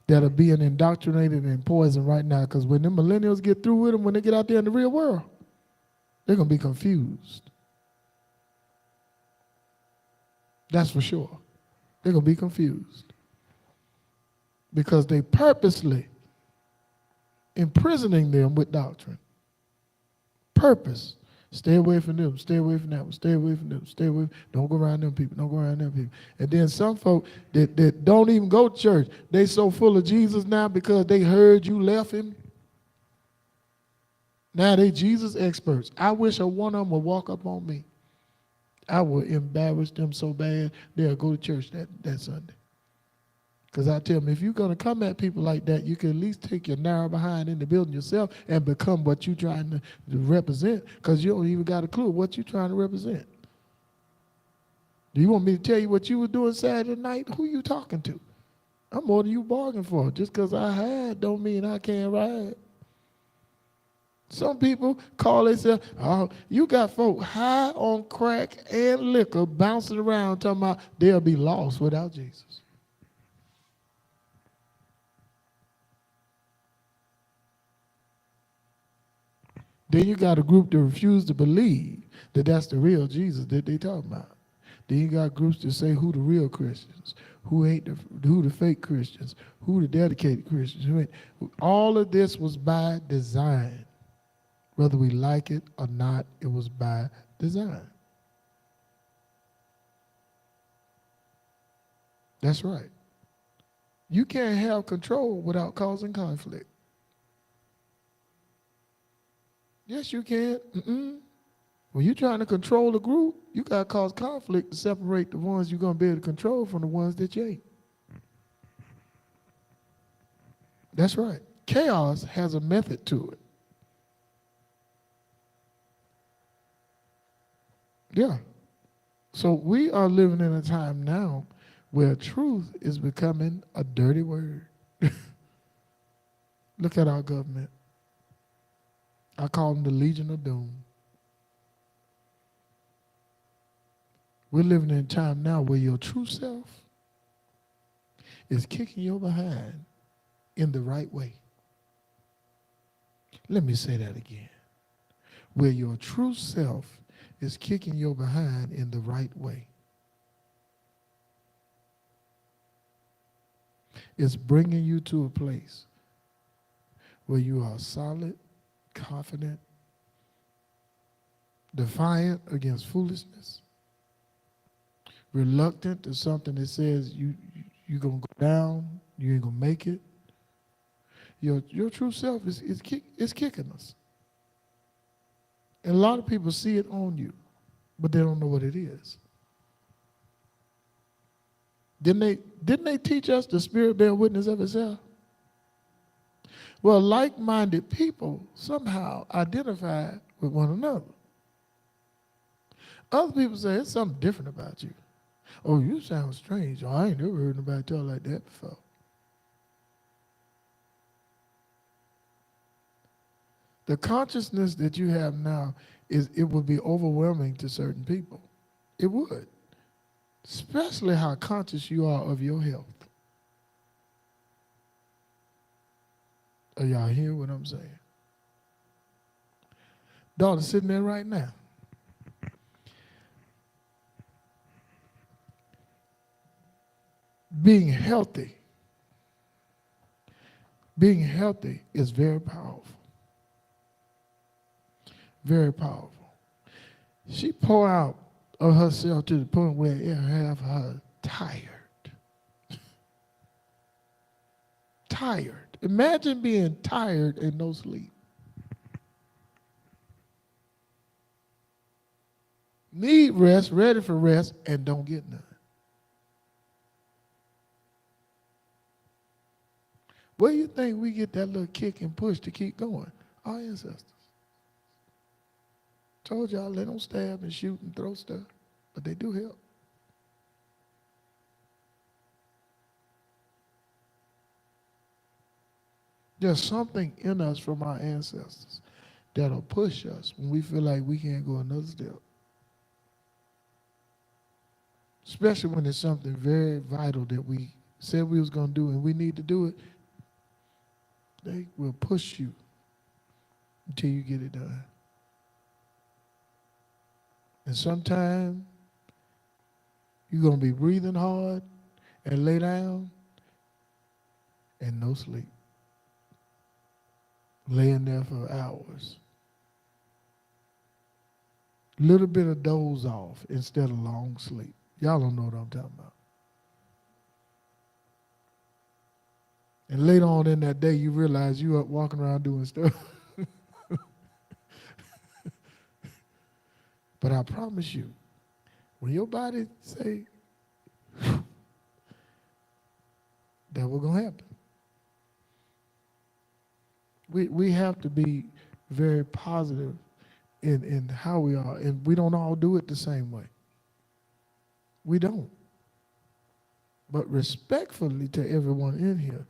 that are being indoctrinated and poisoned right now, because when the millennials get through with them, when they get out there in the real world, they're going to be confused. That's for sure. They're going to be confused because they purposely imprisoning them with doctrine. Purpose. Stay away from them. Stay away from that one. Stay away from them. Stay away. Don't go around them people. Don't go around them people. And then some folk that don't even go to church, they so full of Jesus now because they heard you left him. Now they Jesus experts. I wish one of them would walk up on me. I would embarrass them so bad they'll go to church that Sunday. Because I tell them, if you're going to come at people like that, you can at least take your narrow behind in the building yourself and become what you're trying to represent, because you don't even got a clue what you're trying to represent. Do you want me to tell you what you were doing Saturday night? Who you talking to? I'm more than you bargained for. Just because I had don't mean I can't ride. Some people call themselves, oh, you got folk high on crack and liquor bouncing around talking about they'll be lost without Jesus. Then you got a group that refuse to believe that that's the real Jesus that they talking about. Then you got groups that say who the real Christians, who the fake Christians, who the dedicated Christians. All of this was by design. Whether we like it or not, it was by design. That's right. You can't have control without causing conflict. Yes, you can. When you're trying to control a group, you got to cause conflict to separate the ones you're going to be able to control from the ones that you ain't. That's right. Chaos has a method to it. Yeah. So we are living in a time now where truth is becoming a dirty word. Look at our government. I call them the Legion of Doom. We're living in a time now where your true self is kicking your behind in the right way. Let me say that again. Where your true self is kicking your behind in the right way. It's bringing you to a place where you are solid, confident, defiant against foolishness, reluctant to something that says you're going to go down, you ain't going to make it. Your true self is kicking us. And a lot of people see it on you, but they don't know what it is. Didn't they teach us the spirit bear witness of itself? Well, like-minded people somehow identify with one another. Other people say, it's something different about you. Oh, you sound strange. Oh, I ain't never heard nobody talk like that before. The consciousness that you have now, it would be overwhelming to certain people. It would. Especially how conscious you are of your health. Are y'all hearing what I'm saying? Daughter sitting there right now. Being healthy is very powerful. Very powerful. She pour out of herself to the point where it have her tired. Tired. Imagine being tired and no sleep. Need rest, ready for rest, and don't get none. Where do you think we get that little kick and push to keep going? Our ancestors. Told y'all they don't stab and shoot and throw stuff, but they do help. There's something in us from our ancestors that'll push us when we feel like we can't go another step. Especially when it's something very vital that we said we was going to do and we need to do it. They will push you until you get it done. And sometimes you're going to be breathing hard and lay down and no sleep. Laying there for hours. Little bit of doze off instead of long sleep. Y'all don't know what I'm talking about. And later on in that day, you realize you up walking around doing stuff. But I promise you, when your body say, that was gonna happen. We have to be very positive in how we are, and we don't all do it the same way. We don't. But respectfully to everyone in here,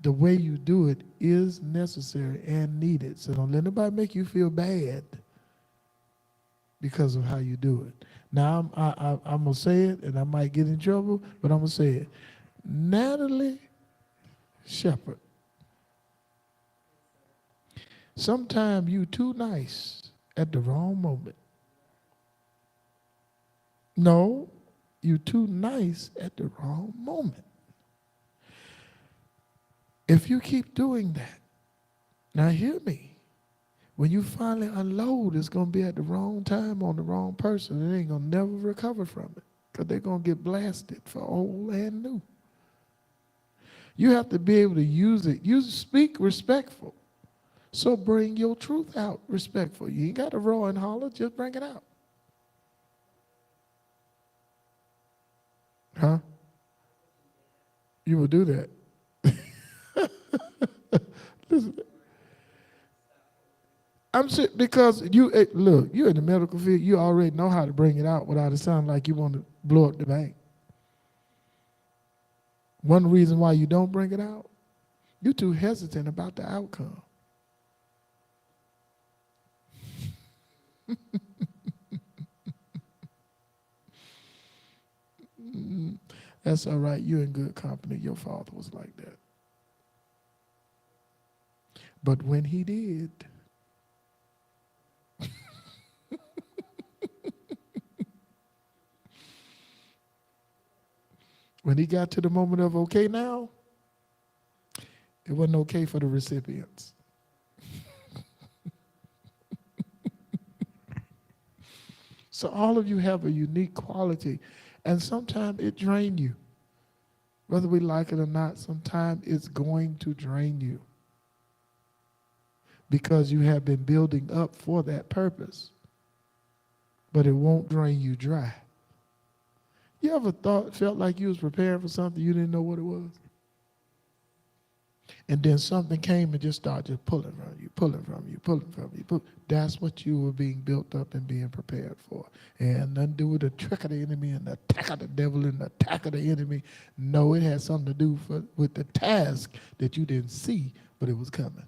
the way you do it is necessary and needed. So don't let nobody make you feel bad because of how you do it. Now, I'm going to say it, and I might get in trouble, but I'm going to say it. Natalie Shepherd, sometimes you too nice at the wrong moment. No, you too nice at the wrong moment. If you keep doing that, now hear me, when you finally unload, it's going to be at the wrong time on the wrong person. It ain't going to never recover from it because they're going to get blasted for old and new. You have to be able to use it. You speak respectful. So bring your truth out respectful. You ain't got to roar and holler, just bring it out. Huh? You will do that. Listen, I'm sick because you look. You're in the medical field. You already know how to bring it out without it sounding like you want to blow up the bank. One reason why you don't bring it out, you're too hesitant about the outcome. That's all right. You're in good company. Your father was like that. But when he did, when he got to the moment of okay now, it wasn't okay for the recipients. So all of you have a unique quality, and sometimes it drains you. Whether we like it or not, sometimes it's going to drain you because you have been building up for that purpose, but it won't drain you dry. You ever felt like you was preparing for something you didn't know what it was? And then something came and just started just pulling from you, pulling from you, pulling from you. That's what you were being built up and being prepared for. And nothing to do with the trick of the enemy and the attack of the devil and the attack of the enemy. No, it had something to do with the task that you didn't see, but it was coming.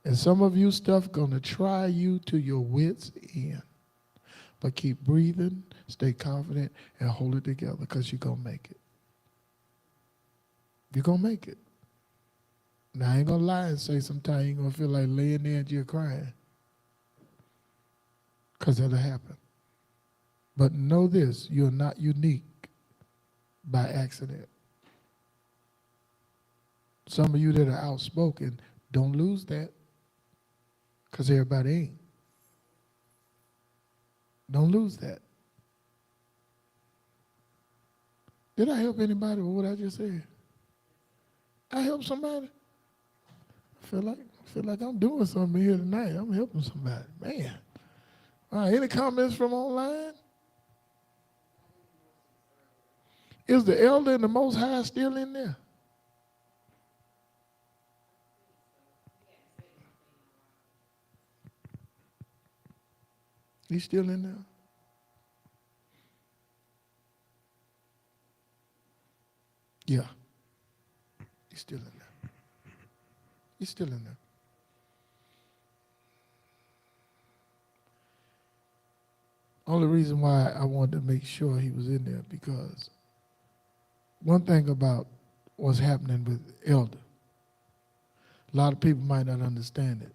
And some of you stuff gonna try you to your wits' end. But keep breathing, stay confident, and hold it together because you're gonna make it. You're gonna make it. Now, I ain't gonna lie and say sometimes you're gonna feel like laying there and you're crying. Because that'll happen. But know this, you're not unique by accident. Some of you that are outspoken, don't lose that. Because everybody ain't. Don't lose that. Did I help anybody with what I just said? I helped somebody? I feel like I'm doing something here tonight. I'm helping somebody. Man. All right, any comments from online? Is the elder and the Most High still in there? He's still in there? Yeah. He's still in there. He's still in there. Only reason why I wanted to make sure he was in there because one thing about what's happening with elder, a lot of people might not understand it,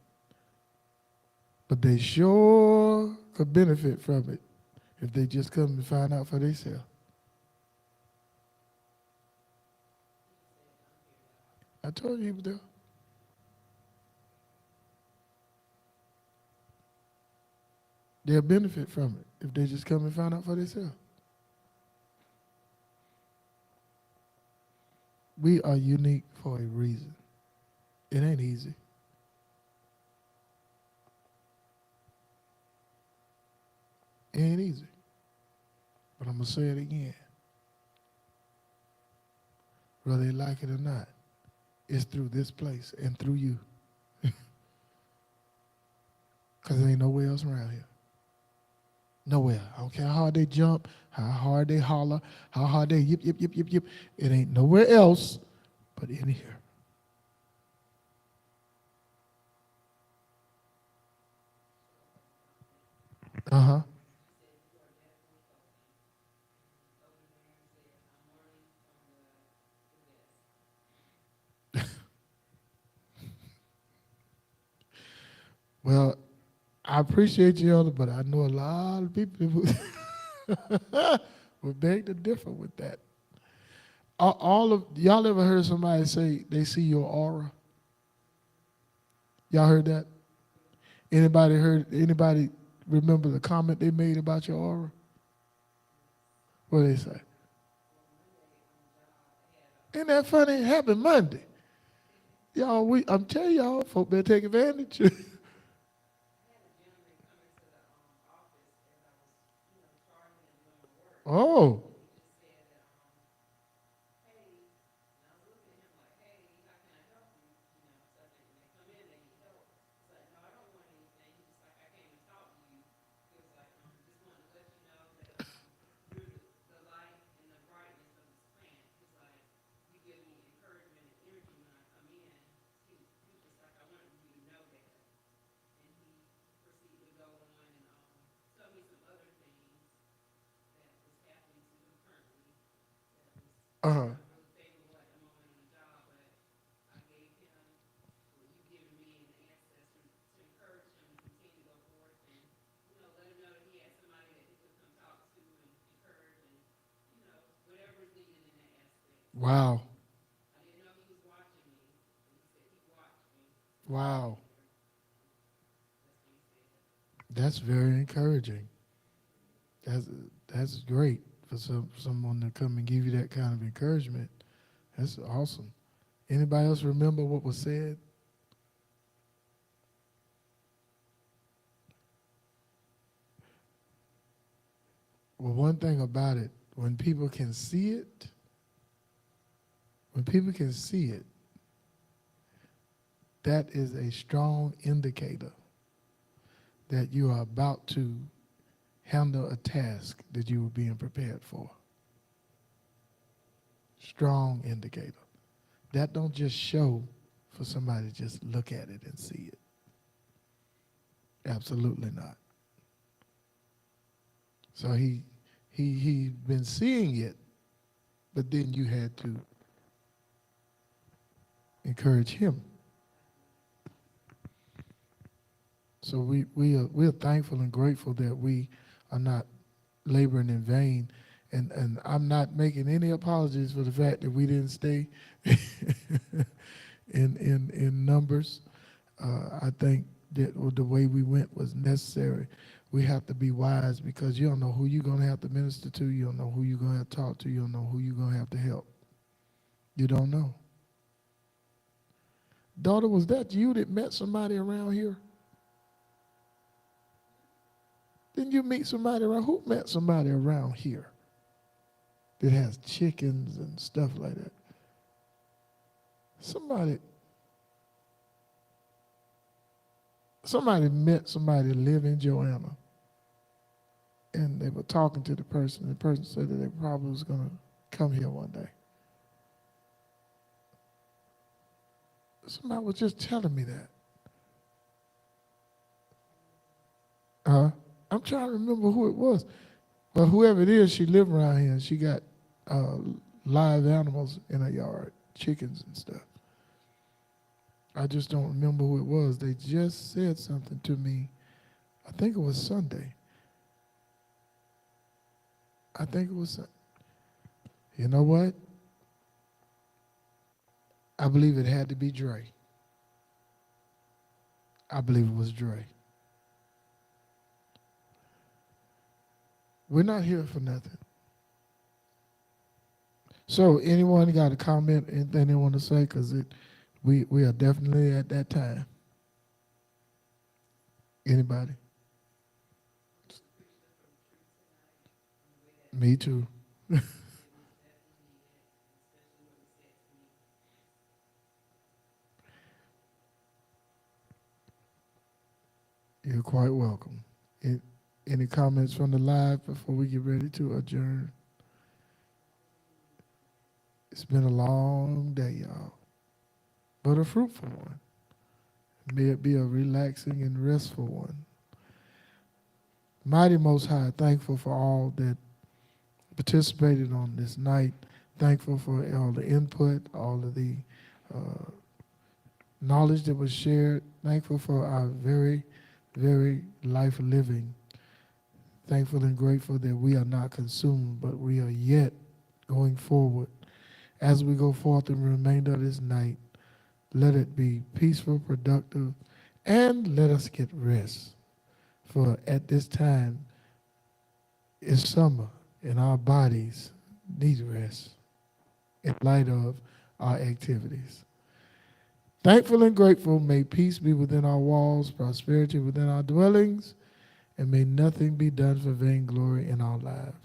but they sure could benefit from it if they just come and find out for themselves. I told you he was there. They'll benefit from it if they just come and find out for themselves. We are unique for a reason. It ain't easy. It ain't easy. But I'm going to say it again. Whether they like it or not, it's through this place and through you. Because there ain't nowhere else around here. Nowhere. I don't care how hard they jump, how hard they holler, how hard they yip, yip, yip, yip, yip. It ain't nowhere else but in here. Uh-huh. Well, I appreciate you, Elder, but I know a lot of people who would beg to differ with that. All of y'all ever heard somebody say they see your aura? Y'all heard that? Anybody remember the comment they made about your aura? What did they say? Ain't that funny? It happened Monday. Y'all, I'm telling y'all, folk better take advantage. Oh. Uh-huh. Wow. Wow. That's very encouraging. That's that's great for someone to come and give you that kind of encouragement. That's awesome. Anybody else remember what was said? Well, one thing about it, when people can see it, that is a strong indicator that you are about to handle a task that you were being prepared for. Strong indicator. That don't just show for somebody to just look at it and see it. Absolutely not. So he been seeing it, but then you had to encourage him. So we're thankful and grateful that we are not laboring in vain. And I'm not making any apologies for the fact that we didn't stay in numbers. I think that the way we went was necessary. We have to be wise because you don't know who you're going to have to minister to. You don't know who you're going to have to talk to. You don't know who you're going to have to help. You don't know. Daughter, was that you that met somebody around here? Didn't you meet somebody around? Who met somebody around here that has chickens and stuff like that? Somebody met somebody that lived in Joanna, and they were talking to the person. The person said that they probably was going to come here one day. Somebody was just telling me that. I'm trying to remember who it was. Well, whoever it is, she lived around here, and she got uh, live animals in her yard, chickens and stuff. I just don't remember who it was. They just said something to me. I think it was Sunday. You know what? I believe it had to be Dre. I believe it was Dre. We're not here for nothing. So, anyone got a comment, anything they want to say? Because we are definitely at that time. Anybody? Me too. You're quite welcome. Any comments from the live before we get ready to adjourn? It's been a long day, y'all, but a fruitful one. May it be a relaxing and restful one. Mighty Most High, thankful for all that participated on this night. Thankful for all the input, all of the uh, knowledge that was shared. Thankful for our very, very life living. Thankful and grateful that we are not consumed, but we are yet going forward. As we go forth in the remainder of this night, let it be peaceful, productive, and let us get rest. For at this time, it's summer, and our bodies need rest in light of our activities. Thankful and grateful, may peace be within our walls, prosperity within our dwellings, and may nothing be done for vainglory in our lives.